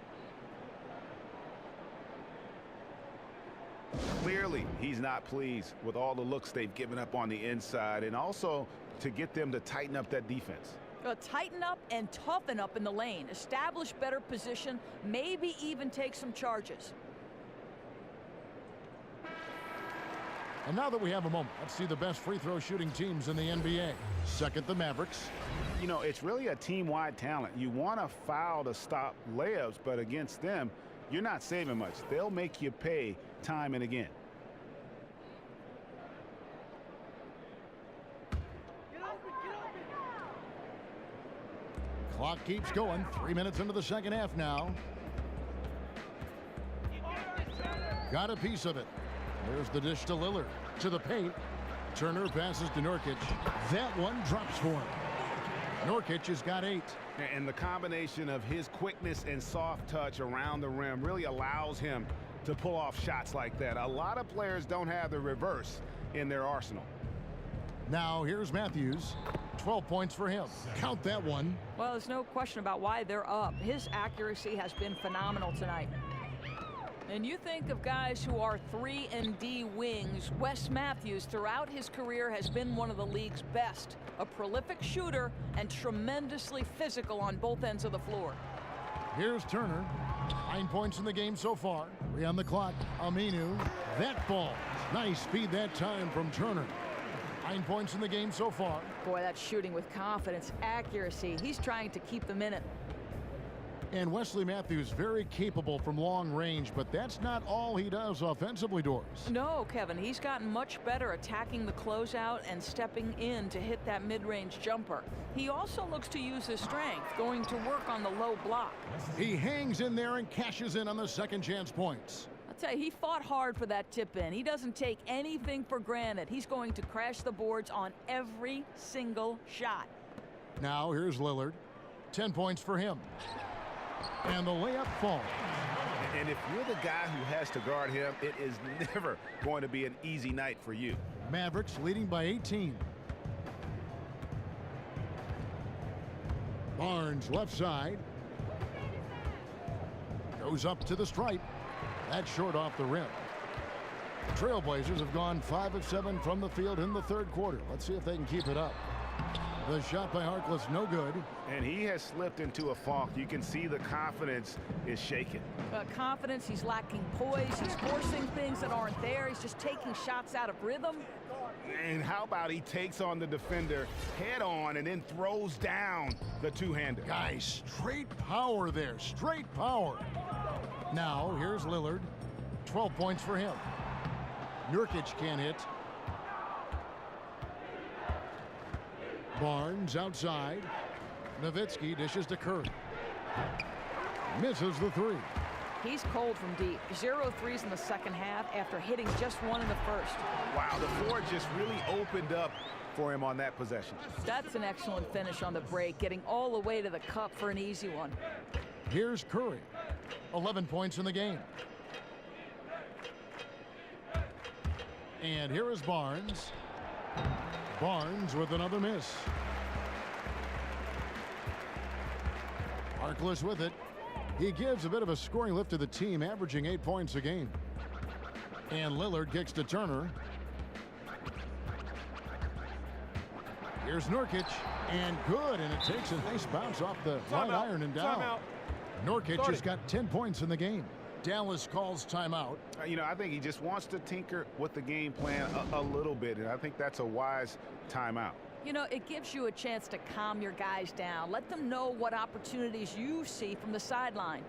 Clearly, he's not pleased with all the looks they've given up on the inside, and also to get them to tighten up that defense. Tighten up and toughen up in the lane. Establish better position, maybe even take some charges. And now that we have a moment, let's see the best free throw shooting teams in the NBA. Second, the Mavericks. You know, it's really a team-wide talent. You want to foul to stop layups, but against them, you're not saving much. They'll make you pay time and again. Clock keeps going. 3 minutes into the second half now. Got a piece of it. There's the dish to Lillard. To the paint. Turner passes to Nurkic. That one drops for him. Nurkic has got 8. And the combination of his quickness and soft touch around the rim really allows him to pull off shots like that. A lot of players don't have the reverse in their arsenal. Now here's Matthews. 12 points for him. Count that one. Well, there's no question about why they're up. His accuracy has been phenomenal tonight. And you think of guys who are 3-and-D wings. Wes Matthews, throughout his career, has been one of the league's best. A prolific shooter and tremendously physical on both ends of the floor. Here's Turner. 9 points in the game so far. 3 on the clock. Aminu. That ball. Nice speed that time from Turner. 9 points in the game so far. Boy, that's shooting with confidence, accuracy. He's trying to keep them in it. And Wesley Matthews very capable from long range, but that's not all he does offensively, Doris. No, Kevin, he's gotten much better attacking the closeout and stepping in to hit that mid-range jumper. He also looks to use his strength, going to work on the low block. He hangs in there and cashes in on the second chance points. I'll tell you, he fought hard for that tip in. He doesn't take anything for granted. He's going to crash the boards on every single shot. Now here's Lillard. 10 points for him. And the layup falls. And if you're the guy who has to guard him, it is never going to be an easy night for you. Mavericks leading by 18. Barnes left side. Goes up to the stripe. That's short off the rim. The Trailblazers have gone 5 of 7 from the field in the third quarter. Let's see if they can keep it up. The shot by Harkless, no good. And he has slipped into a funk. You can see the confidence is shaken. Confidence, he's lacking poise. He's forcing things that aren't there. He's just taking shots out of rhythm. And how about he takes on the defender head on and then throws down the two-hander. Guys, straight power there, straight power. Now, here's Lillard. 12 points for him. Nurkic can't hit. Barnes outside. Nowitzki dishes to Curry. Misses the three. He's cold from deep. 0 threes in the second half after hitting just one in the first. Wow, the floor just really opened up for him on that possession. That's an excellent finish on the break, getting all the way to the cup for an easy one. Here's Curry. 11 points in the game. And here is Barnes. Barnes with another miss. Harkless with it. He gives a bit of a scoring lift to the team, averaging 8 points a game. And Lillard kicks to Turner. Here's Nurkic, and good, and it takes a nice bounce off the right iron and down. Nurkic has got 10 points in the game. Dallas calls timeout. You know, I think he just wants to tinker with the game plan a little bit, and I think that's a wise timeout. You know, it gives you a chance to calm your guys down. Let them know what opportunities you see from the sideline.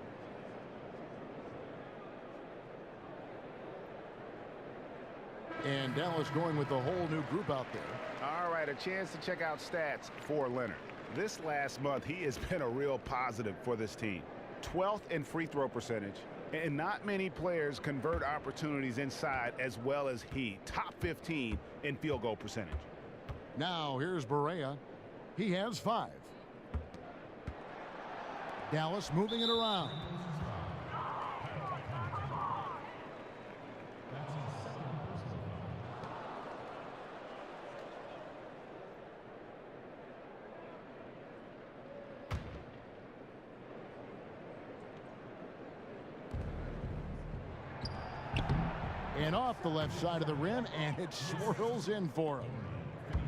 And Dallas going with the whole new group out there. All right, a chance to check out stats for Leonard. This last month, he has been a real positive for this team. 12th in free throw percentage, and not many players convert opportunities inside as well as he. Top 15 in field goal percentage. Now here's Barea. He has 5. Dallas moving it around. And off the left side of the rim, and it swirls in for him.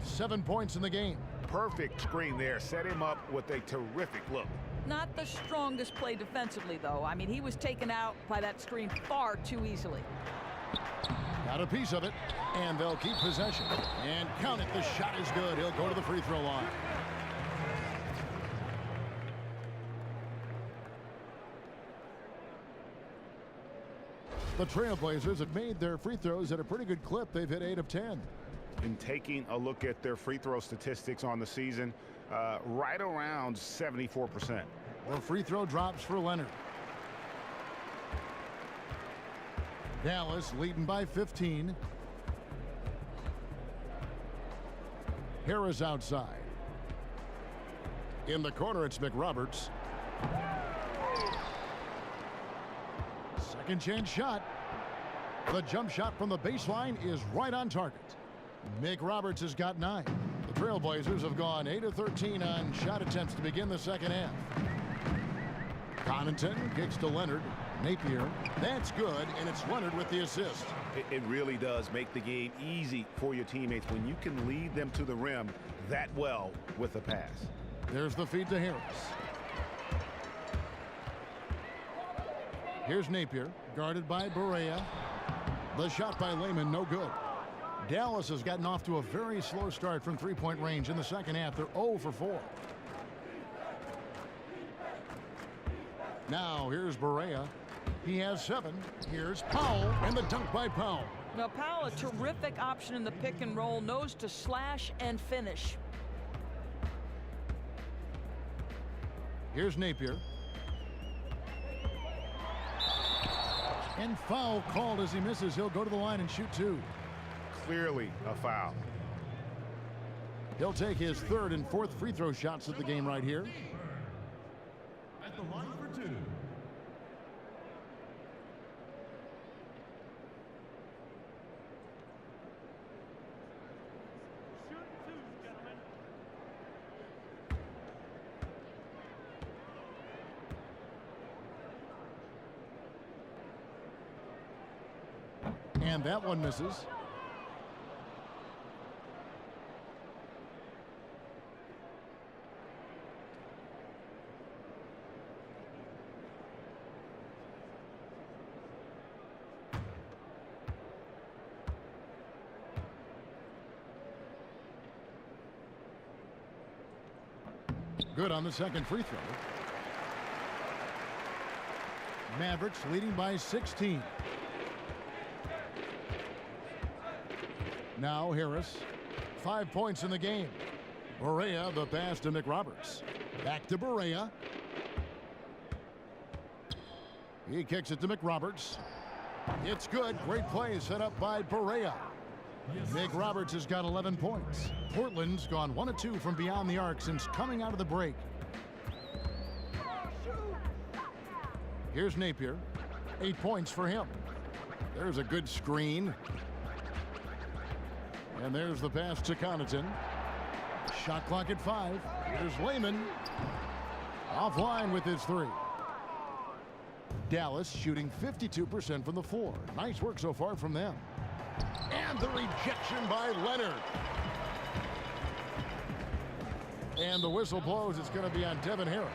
7 points in the game. Perfect screen there. Set him up with a terrific look. Not the strongest play defensively, though. I mean, he was taken out by that screen far too easily. Got a piece of it, and they'll keep possession. And count it, the shot is good. He'll go to the free throw line. The Trailblazers have made their free throws at a pretty good clip. They've hit 8 of 10. In taking a look at their free throw statistics on the season, right around 74%. The free throw drops for Leonard. Dallas leading by 15. Harris outside. In the corner, it's McRoberts. Second chance shot. The jump shot from the baseline is right on target. McRoberts has got 9. The Trailblazers have gone 8 of 13 on shot attempts to begin the second half. Connaughton kicks to Leonard. Napier. That's good, and it's Leonard with the assist. It really does make the game easy for your teammates when you can lead them to the rim that well with a pass. There's the feed to Harris. Here's Napier, guarded by Barea. The shot by Lehman, no good. Dallas has gotten off to a very slow start from three-point range in the second half. They're 0 for 4. Now here's Barea. He has 7. Here's Powell, and the dunk by Powell. Now, Powell, a terrific option in the pick and roll, knows to slash and finish. Here's Napier. And foul called as he misses. He'll go to the line and shoot 2. Clearly a foul. He'll take his 3rd and 4th free throw shots of the game right here. At the line for 2. And that one misses. Good on the second free throw. Mavericks leading by 16. Now Harris, 5 points in the game. Barea, the pass to McRoberts. Back to Barea. He kicks it to McRoberts. It's good. Great play set up by Barea. McRoberts has got 11 points. Portland's gone 1 of 2 from beyond the arc since coming out of the break. Here's Napier. 8 points for him. There's a good screen. And there's the pass to Connaughton. Shot clock at 5. Here's Lehman. Offline with his 3. Dallas shooting 52% from the floor. Nice work so far from them. And the rejection by Leonard. And the whistle blows. It's going to be on Devin Harris.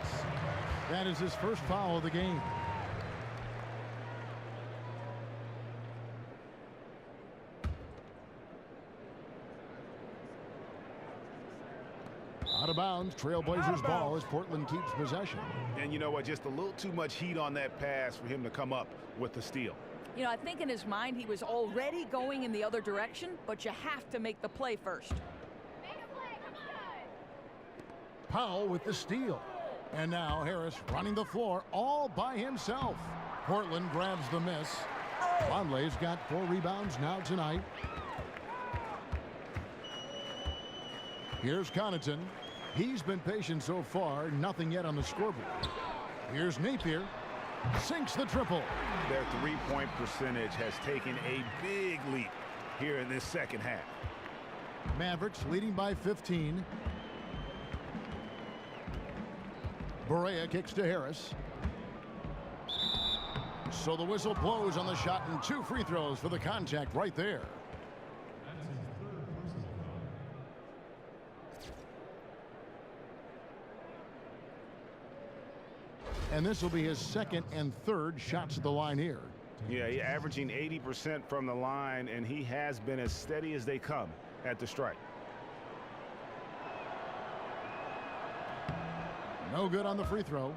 That is his first foul of the game. Out of bounds, Trailblazers ball as Portland keeps possession. And you know what, just a little too much heat on that pass for him to come up with the steal. You know, I think in his mind he was already going in the other direction, but you have to make the play first. Powell with the steal. And now Harris running the floor all by himself. Portland grabs the miss. Vonleh's got 4 rebounds now tonight. Here's Connaughton. He's been patient so far. Nothing yet on the scoreboard. Here's Napier. Sinks the triple. Their three-point percentage has taken a big leap here in this second half. Mavericks leading by 15. Barea kicks to Harris. So the whistle blows on the shot and 2 free throws for the contact right there. And this will be his second and third shots at the line here. Yeah, he's averaging 80% from the line, and he has been as steady as they come at the strike. No good on the free throw.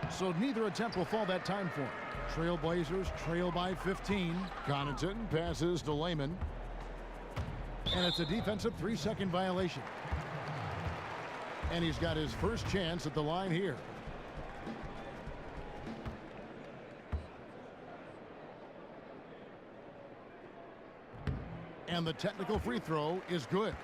So neither attempt will fall that time for him. Trailblazers trail by 15. Connaughton passes to Lehman. And it's a defensive 3-second violation. And he's got his first chance at the line here. And the technical free throw is good.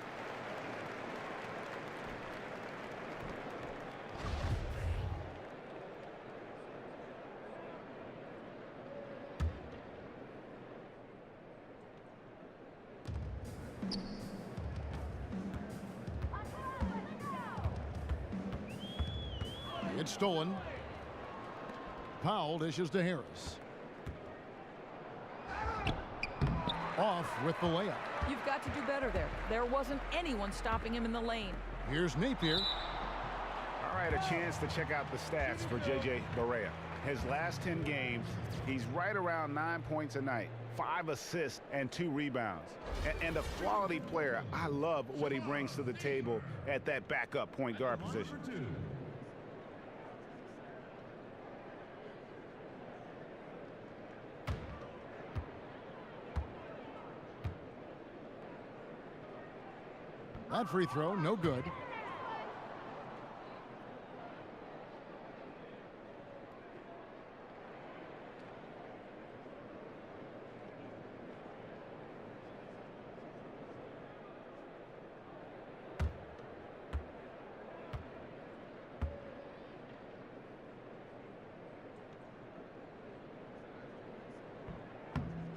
It's stolen. Powell dishes to Harris. Off with the layup. You've got to do better there. There wasn't anyone stopping him in the lane. Here's Napier. All right, a chance to check out the stats for J.J. Barea. His last 10 games, he's right around 9 points a night, 5 assists, and 2 rebounds. And a quality player. I love what he brings to the table at that backup point guard position. That free throw, no good.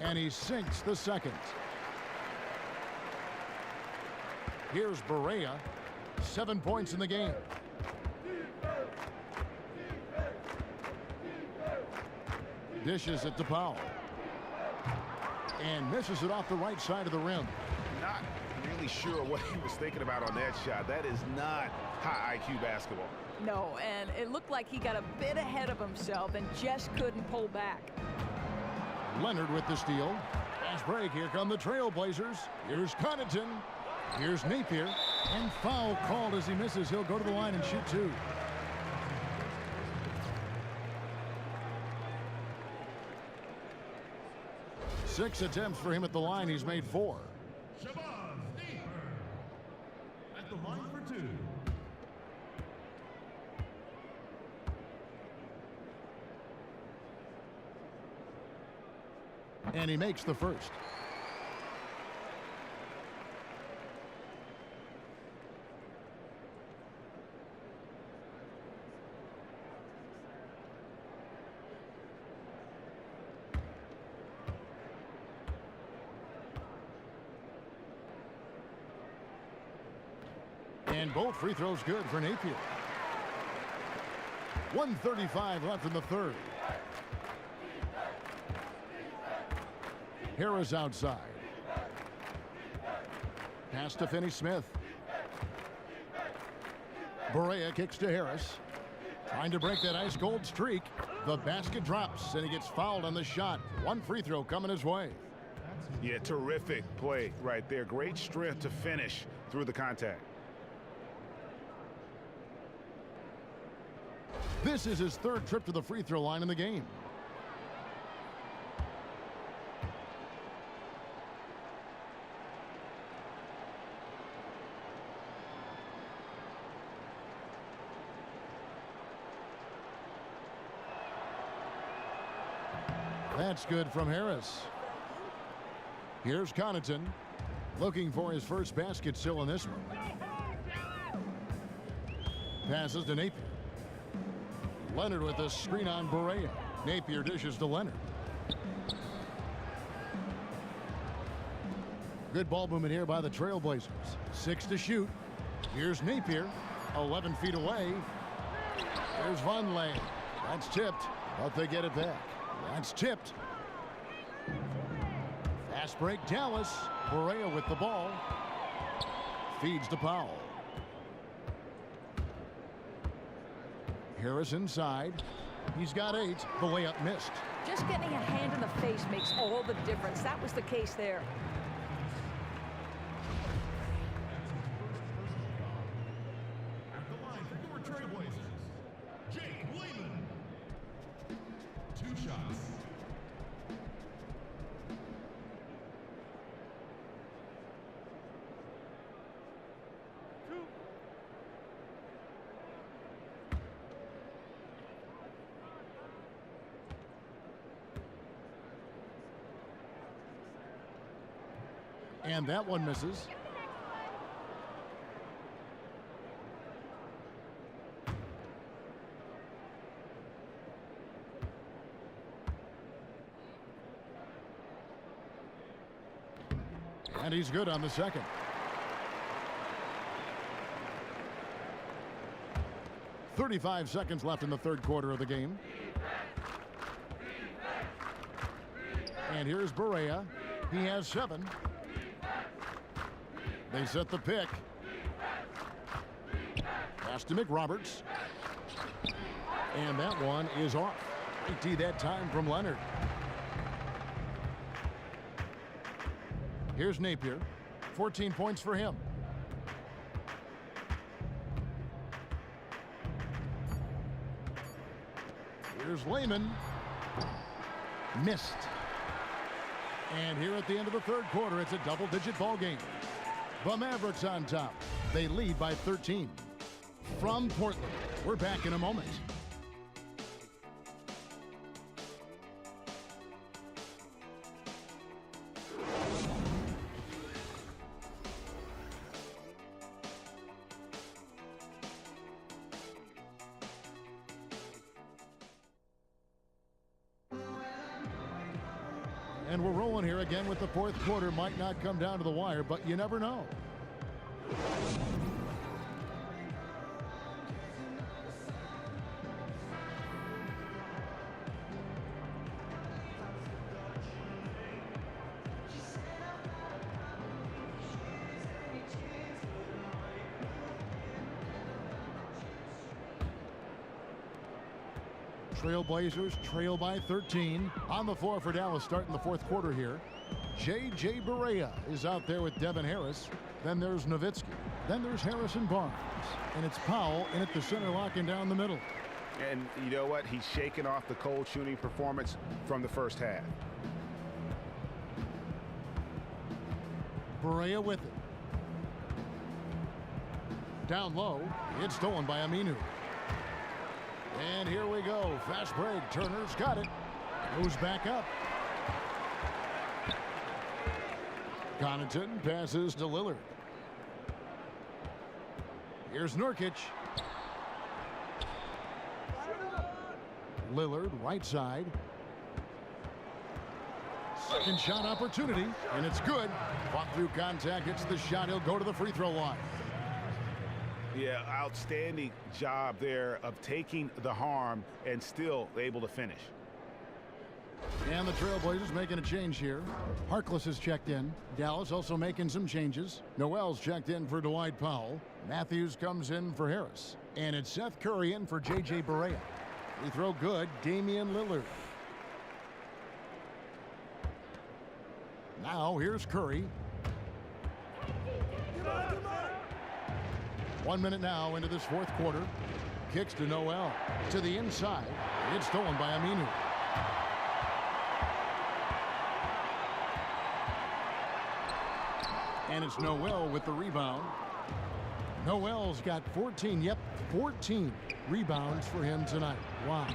And he sinks the second. Here's Barea, 7 points in the game. Dishes it to Powell. And misses it off the right side of the rim. Not really sure what he was thinking about on that shot. That is not high IQ basketball. No, and it looked like he got a bit ahead of himself and just couldn't pull back. Leonard with the steal. Fast break. Here come the Trailblazers. Here's Connaughton. Here's Napier. And foul called as he misses. He'll go to the line and shoot 2. Six attempts for him at the line. He's made 4. At the line for 2. And he makes the first. And both free throws good for Napier. 1:35 left in the third. Harris outside. Pass to Finney-Smith. Barea kicks to Harris. Trying to break that ice cold streak. The basket drops and he gets fouled on the shot. One free throw coming his way. Yeah, terrific play right there. Great strength to finish through the contact. This is his third trip to the free throw line in the game. That's good from Harris. Here's Connaughton looking for his first basket still in this one. Passes to Napier. Leonard with a screen on Barea. Napier dishes to Leonard. Good ball movement here by the Trailblazers. 6 to shoot. Here's Napier. 11 feet away. There's Von Lay. That's tipped, but they get it back. That's tipped. Fast break Dallas. Barea with the ball. Feeds to Powell. Harris inside. He's got 8. The layup missed. Just getting a hand in the face makes all the difference. That was the case there. At the line for your Trailblazers, Jake Lehman. 2 shots. And that one misses. And he's good on the second. .35 seconds left in the third quarter of the game. And here's Barea. He has 7. They set the pick. Pass to McRoberts. And that one is off. 80 that time from Leonard. Here's Napier. 14 points for him. Here's Lehman. Missed. And here at the end of the third quarter, it's a double-digit ball game. The Mavericks on top. They lead by 13. From Portland, we're back in a moment. And we're rolling here again with the fourth quarter. Might not come down to the wire, but you never know. Trailblazers trail by 13. On the floor for Dallas starting the fourth quarter here. J.J. Barea is out there with Devin Harris. Then there's Nowitzki. Then there's Harrison Barnes. And it's Powell in at the center, locking down the middle. And you know what? He's shaking off the cold shooting performance from the first half. Barea with it. Down low. It's stolen by Aminu. And here we go. Fast break. Turner's got it. Goes back up. Connaughton passes to Lillard. Here's Nurkic. Lillard, right side. Second shot opportunity, and it's good. Fought through contact, hits the shot. He'll go to the free throw line. Yeah, outstanding job there of taking the harm and still able to finish. And the Trailblazers making a change here. Harkless is checked in. Dallas also making some changes. Noel's checked in for Dwight Powell. Matthews comes in for Harris. And it's Seth Curry in for J.J. Barea. Free throw good. Damian Lillard. Now here's Curry. 1 minute now into this fourth quarter. Kicks to Noel. To the inside. It's stolen by Aminu. And it's Noel with the rebound. Noel's got 14, 14 rebounds for him tonight. Wow.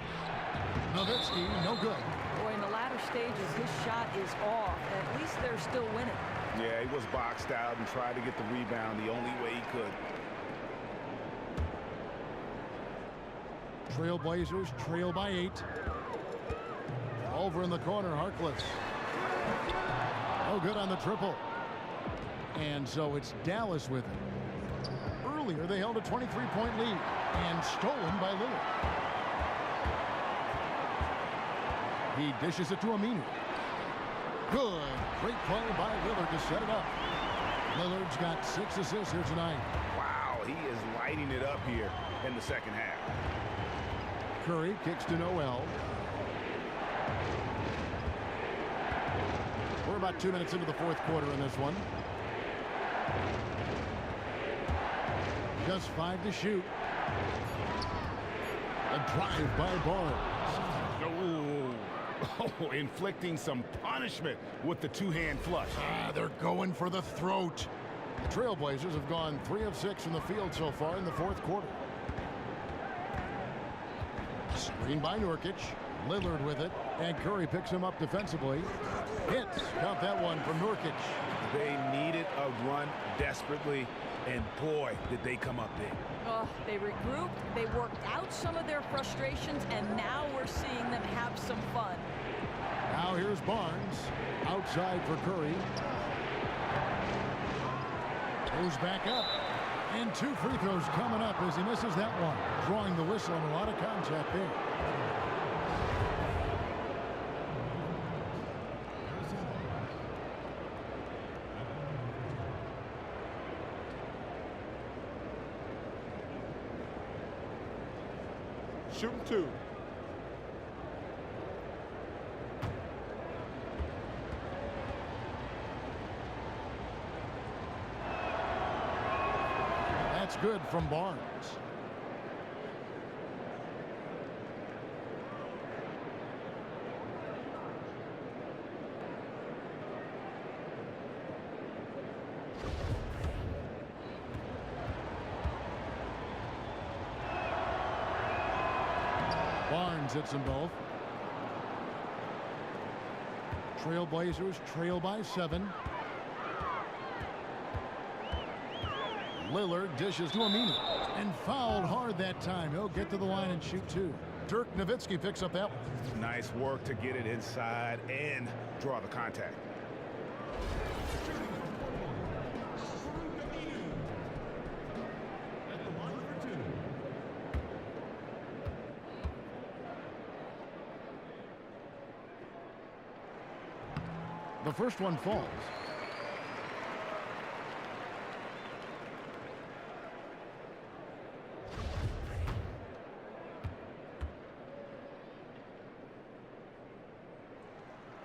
Nowitzki, no good. Boy, in the latter stages, his shot is off. At least they're still winning. Yeah, he was boxed out and tried to get the rebound the only way he could. Trailblazers trail by 8. Over in the corner, Harkless. No good on the triple. And so it's Dallas with it. Earlier, they held a 23-point lead and stolen by Lillard. He dishes it to Aminu. Good. Great play by Lillard to set it up. Lillard's got 6 assists here tonight. Wow, he is lighting it up here in the second half. Curry kicks to Noel. We're about 2 minutes into the fourth quarter in this one. Just 5 to shoot. A drive by Barnes. Oh, inflicting some punishment with the two-hand flush. They're going for the throat. The Trailblazers have gone 3 of 6 from the field so far in the fourth quarter. Screen by Nurkic. Lillard with it. And Curry picks him up defensively. Hits. Count that one from Nurkic. They needed a run desperately, and boy, did they come up big. Oh, they regrouped, they worked out some of their frustrations, and now we're seeing them have some fun. Now here's Barnes. Outside for Curry. Goes back up. And 2 free throws coming up as he misses that one. Drawing the whistle and a lot of contact there. Shooting 2. That's good from Barnes. Barnes hits them both. Trailblazers trail by 7. Lillard dishes to Aminu and fouled hard that time. He'll get to the line and shoot 2. Dirk Nowitzki picks up that one. Nice work to get it inside and draw the contact. The first one falls.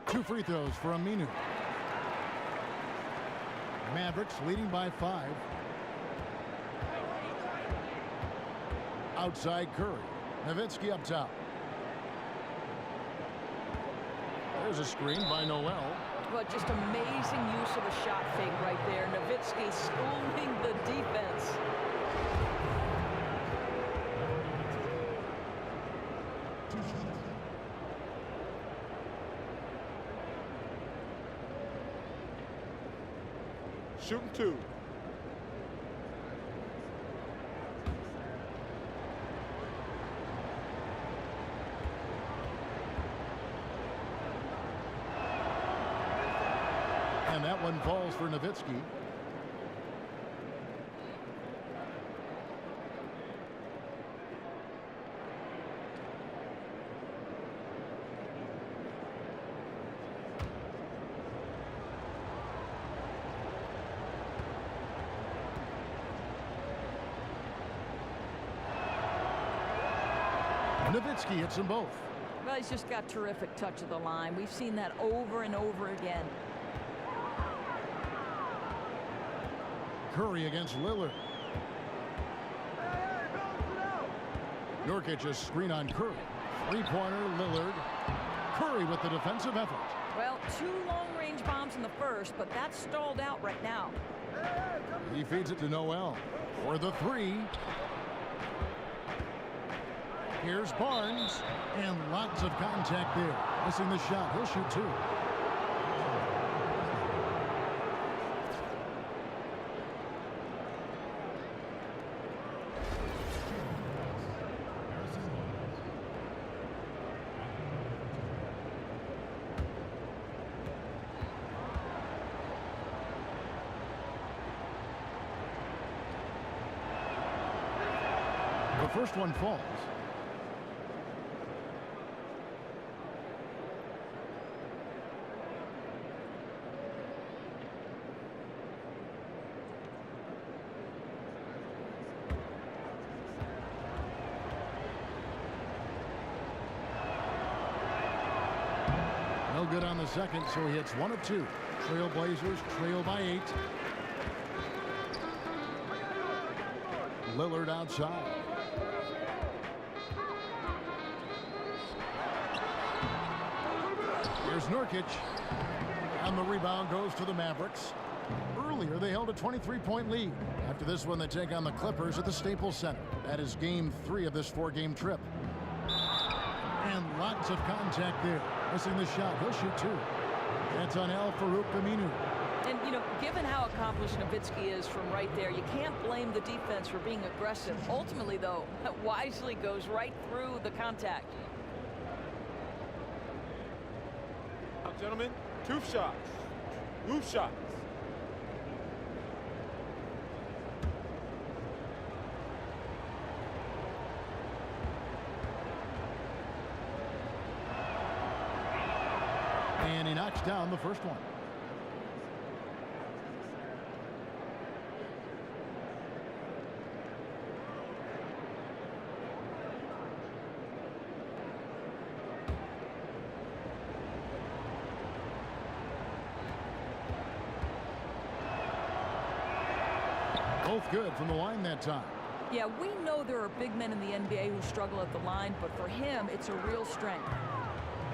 Two free throws for Aminu. Mavericks leading by 5. Outside Curry. Nowitzki up top. There's a screen by Noel. But just amazing use of a shot fake right there. Nowitzki schooling the defense. Shooting 2. And that one falls for Nowitzki. Nowitzki hits them both. Well, he's just got terrific touch of the line. We've seen that over and over again. Curry against Lillard. Nurkic's screen on Curry. Three-pointer, Lillard. Curry with the defensive effort. Well, 2 long-range bombs in the first, but that's stalled out right now. He feeds it to Noel for the 3. Here's Barnes, and lots of contact there. Missing the shot. He'll shoot 2. The first one falls. No good on the second, so he hits 1 of 2. Trailblazers trail by 8. Lillard outside. Here's Nurkic. And the rebound goes to the Mavericks. Earlier, they held a 23-point lead. After this one, they take on the Clippers at the Staples Center. That is game 3 of this 4-game trip. And lots of contact there. Missing the shot. He'll shoot 2. That's on Al-Farouq Aminu. And, you know, given how accomplished Nowitzki is from right there, you can't blame the defense for being aggressive. Ultimately, though, wisely goes right through the contact. Now, gentlemen, 2 shots. 2 shots. And he knocks down the first one. Both good from the line that time. Yeah, we know there are big men in the NBA who struggle at the line, but for him, it's a real strength.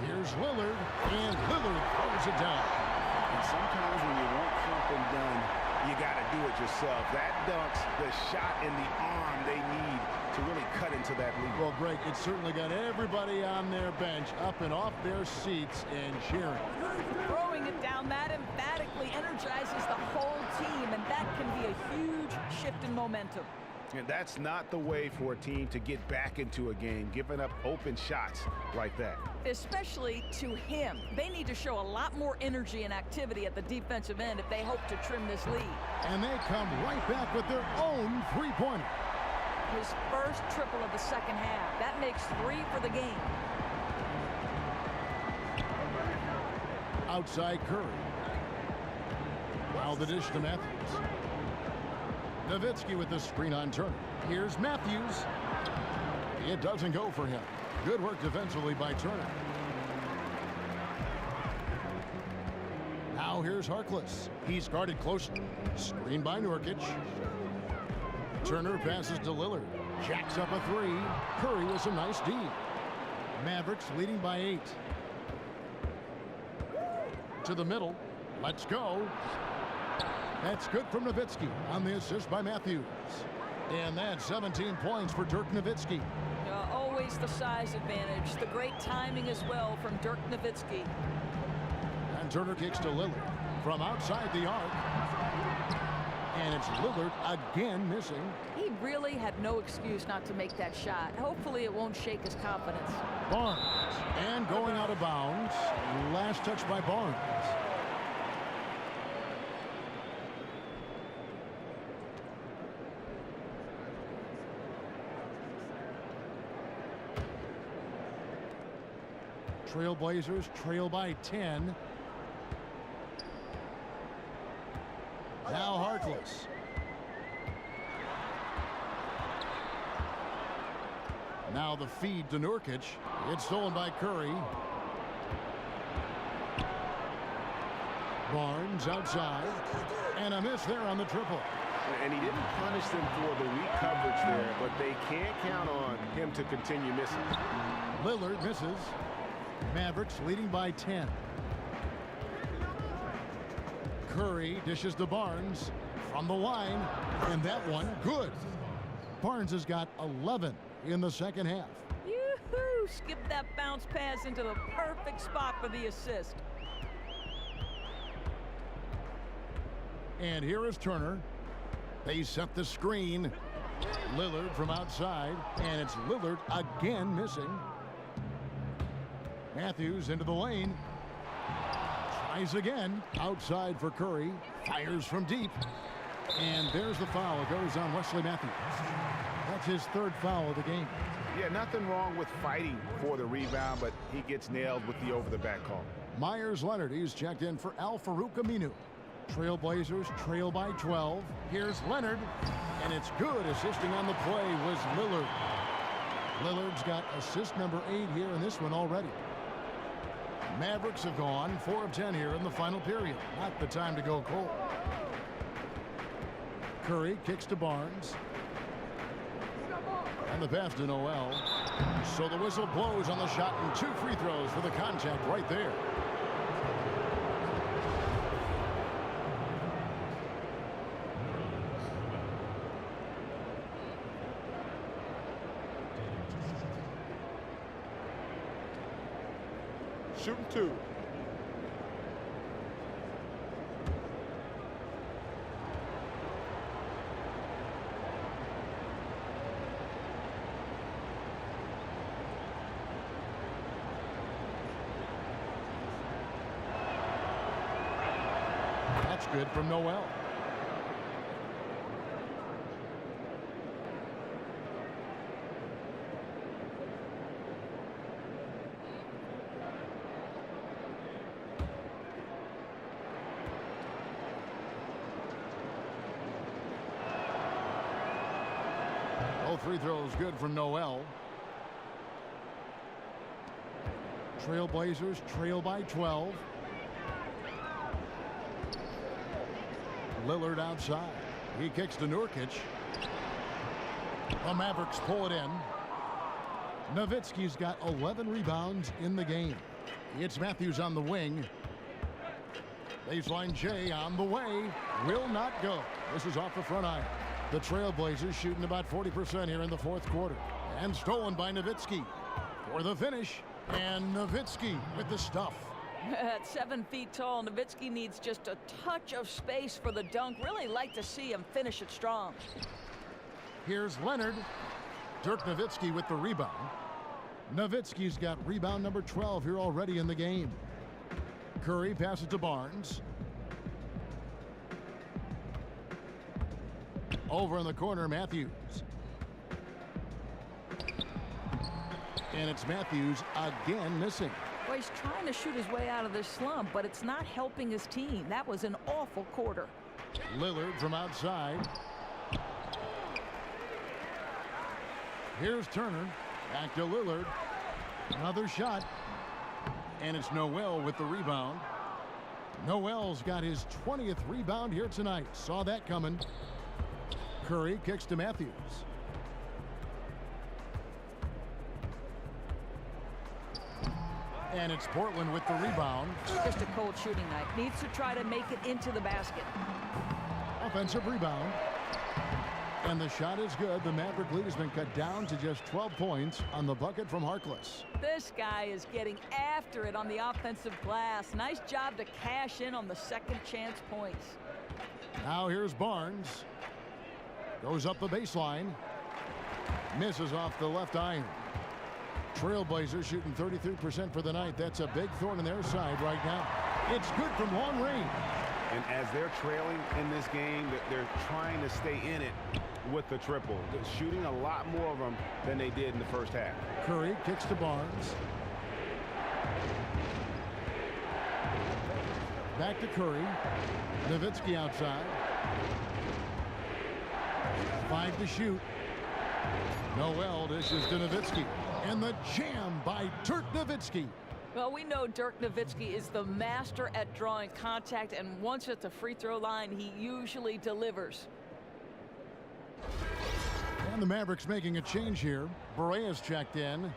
Here's Lillard, and Lillard throws it down. And sometimes when you want something done, you got to do it yourself. That dunks the shot in the arm they need to really cut into that lead. Well, Greg, it certainly got everybody on their bench up and off their seats and cheering. Throwing it down that emphatically energizes the whole team, and that can be a huge shift in momentum. And that's not the way for a team to get back into a game, giving up open shots like that. Especially to him. They need to show a lot more energy and activity at the defensive end if they hope to trim this lead. And they come right back with their own three-pointer. His first triple of the second half. That makes 3 for the game. Outside Curry. Now the dish to Matthews. Nowitzki with the screen on Turner. Here's Matthews. It doesn't go for him. Good work defensively by Turner. Now Now here's Harkless. He's guarded closely. Screened by Nurkic. Turner passes to Lillard. Jacks up a three. Curry with some nice D. Mavericks leading by 8. To the middle. Let's go. That's good from Nowitzki on the assist by Matthews. And that's 17 points for Dirk Nowitzki. Always the size advantage. The great timing as well from Dirk Nowitzki. And Turner kicks to Lillard from outside the arc. And it's Lillard again missing. He really had no excuse not to make that shot. Hopefully it won't shake his confidence. Barnes. And going out of bounds. Last touch by Barnes. Trailblazers trail by 10. Now Harkless. Now the feed to Nurkic. It's stolen by Curry. Barnes outside. And a miss there on the triple. And he didn't punish them for the weak coverage there, but they can't count on him to continue missing. Lillard misses. Mavericks leading by 10. Curry dishes to Barnes from the line, and that one good. Barnes has got 11 in the second half. Yoo-hoo! Skip that bounce pass into the perfect spot for the assist. And here is Turner. They set the screen. Lillard from outside, and it's Lillard again missing. Matthews into the lane. Tries again. Outside for Curry. Fires from deep. And there's the foul. It goes on Wesley Matthews. That's his third foul of the game. Yeah, nothing wrong with fighting for the rebound, but he gets nailed with the over-the-back call. Myers Leonard, he's checked in for Al-Farouq Aminu. Trailblazers trail by 12. Here's Leonard. And it's good. Assisting on the play was Lillard. Lillard's got assist number 8 here in this one already. Mavericks have gone 4 of 10 here in the final period. Not the time to go cold. Curry kicks to Barnes. And the pass to Noel. So the whistle blows on the shot and 2 free throws for the contact right there. Shooting 2. That's good from Noel. Free throws good from Noel. Trailblazers trail by 12. Lillard outside. He kicks to Nurkic. The Mavericks pull it in. Nowitzki's got 11 rebounds in the game. It's Matthews on the wing. Baseline J on the way. Will not go. This is off the front iron. The Trailblazers shooting about 40% here in the fourth quarter. And stolen by Nowitzki for the finish. And Nowitzki with the stuff. At 7 feet tall, Nowitzki needs just a touch of space for the dunk. Really like to see him finish it strong. Here's Leonard. Dirk Nowitzki with the rebound. Nowitzki's got rebound number 12 here already in the game. Curry passes to Barnes. Over in the corner, Matthews. And it's Matthews again missing. Well, he's trying to shoot his way out of this slump, but it's not helping his team. That was an awful quarter. Lillard from outside. Here's Turner. Back to Lillard. Another shot. And it's Noel with the rebound. Noel's got his 20th rebound here tonight. Saw that coming. Curry kicks to Matthews. And it's Portland with the rebound. Just a cold shooting night. Needs to try to make it into the basket. Offensive rebound. And the shot is good. The Maverick lead has been cut down to just 12 points on the bucket from Harkless. This guy is getting after it on the offensive glass. Nice job to cash in on the second chance points. Now here's Barnes. Goes up the baseline. Misses off the left iron. Trailblazers shooting 33% for the night. That's a big thorn in their side right now. It's good from long range. And as they're trailing in this game, they're trying to stay in it with the triple. They're shooting a lot more of them than they did in the first half. Curry kicks to Barnes. Back to Curry. Nowitzki outside. 5 to shoot. Noel dishes to Nowitzki. And the jam by Dirk Nowitzki. Well, we know Dirk Nowitzki is the master at drawing contact, and once at the free throw line, he usually delivers. And the Mavericks making a change here. Berea's checked in.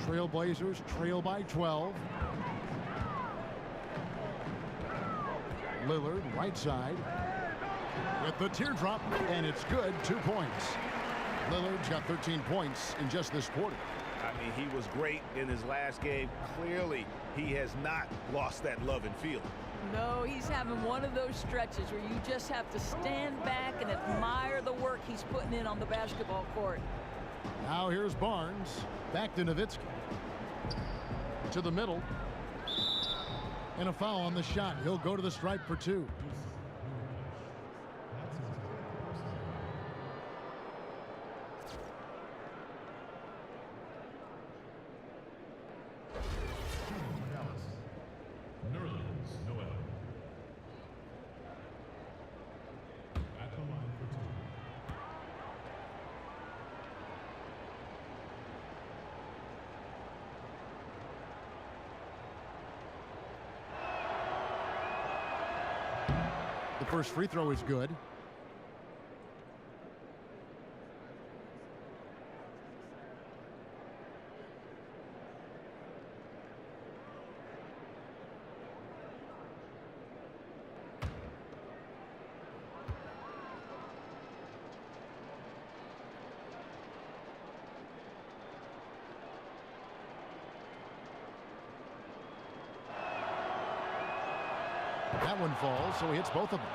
Trailblazers trail by 12. Lillard right side with the teardrop, and it's good. 2 points. Lillard's got 13 points in just this quarter. I mean, he was great in his last game. Clearly, he has not lost that love and feel. No, he's having one of those stretches where you just have to stand back and admire the work he's putting in on the basketball court. Now here's Barnes. Back to Nowitzki. To the middle. And a foul on the shot. He'll go to the stripe for 2. The first free throw is good. That one falls, so he hits both of them.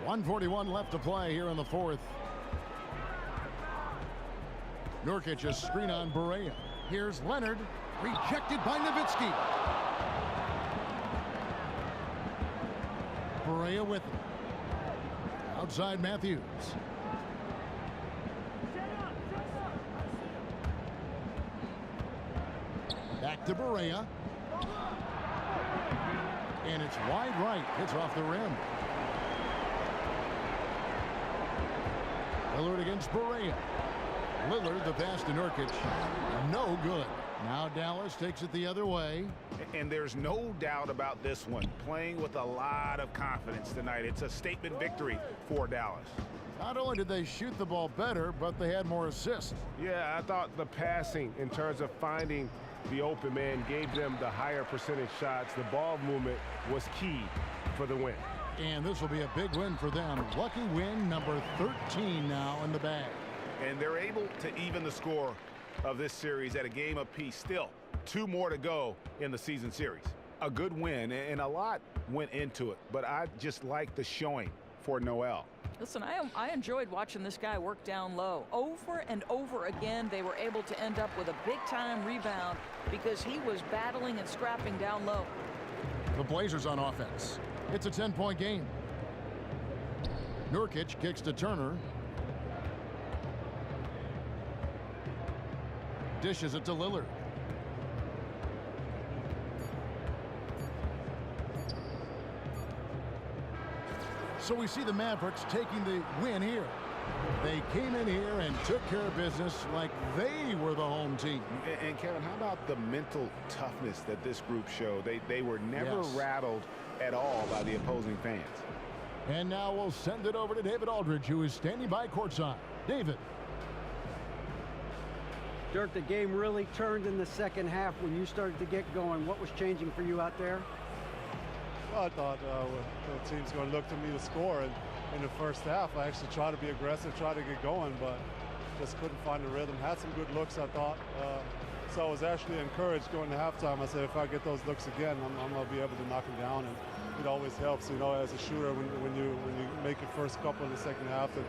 1:41 left to play here in the fourth. Nurkic a screen on Berea. Here's Leonard, rejected by Nowitzki. Berea with it. Outside Matthews. Back to Berea. And it's wide right. Hits off the rim. Lillard against Berea. Lillard, the pass to Nurkic. No good. Now Dallas takes it the other way. And there's no doubt about this one. Playing with a lot of confidence tonight. It's a statement victory for Dallas. Not only did they shoot the ball better, but they had more assists. Yeah, I thought the passing in terms of finding the open man gave them the higher percentage shots. The ball movement was key for the win. And this will be a big win for them. Lucky win number 13 now in the bag. And they're able to even the score of this series at a game apiece. Still 2 more to go in the season series. A good win, and a lot went into it, but I just like the showing for Noel. Listen, I enjoyed watching this guy work down low. Over and over again, they were able to end up with a big-time rebound because he was battling and scrapping down low. The Blazers on offense. It's a 10-point game. Nurkic kicks to Turner. Dishes it to Lillard. So we see the Mavericks taking the win here. They came in here and took care of business like they were the home team. And Kevin, how about the mental toughness that this group showed? They were never rattled at all by the opposing fans. And now we'll send it over to David Aldridge, who is standing by courtside. David. Dirk, the game really turned in the second half when you started to get going. What was changing for you out there? Well, I thought the team's going to look to me to score. And in the first half, I actually tried to be aggressive, tried to get going, but just couldn't find the rhythm. Had some good looks, I thought. So I was actually encouraged going to halftime. I said, if I get those looks again, I'm going to be able to knock them down. And it always helps, you know, as a shooter when you make your first couple in the second half to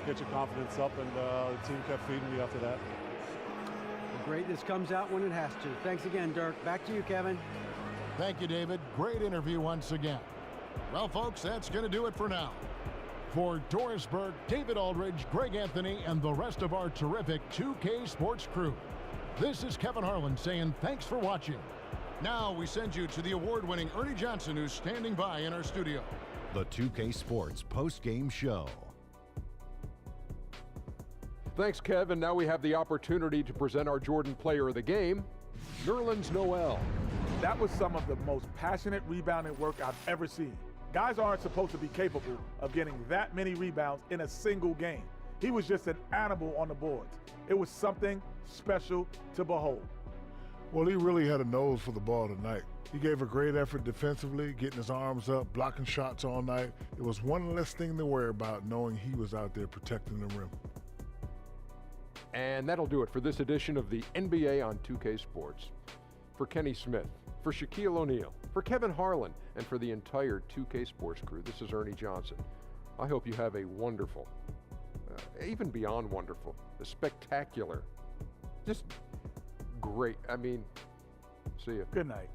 get your confidence up. And the team kept feeding me after that. Greatness comes out when it has to. Thanks again, Dirk. Back to you, Kevin. Thank you, David. Great interview once again. Well, folks, that's going to do it for now. For Doris Burke, David Aldridge, Greg Anthony, and the rest of our terrific 2K Sports crew, this is Kevin Harlan saying thanks for watching. Now we send you to the award-winning Ernie Johnson, who's standing by in our studio. The 2K Sports post-game show. Thanks, Kevin. Now we have the opportunity to present our Jordan Player of the Game, Nerlens Noel. That was some of the most passionate rebounding work I've ever seen. Guys aren't supposed to be capable of getting that many rebounds in a single game. He was just an animal on the boards. It was something special to behold. Well, he really had a nose for the ball tonight. He gave a great effort defensively, getting his arms up, blocking shots all night. It was one less thing to worry about knowing he was out there protecting the rim. And that'll do it for this edition of the NBA on 2K Sports. For Kenny Smith, for Shaquille O'Neal, for Kevin Harlan, and for the entire 2K Sports crew, this is Ernie Johnson. I hope you have a wonderful, even beyond wonderful, a spectacular, just great. I mean, see ya. Good night.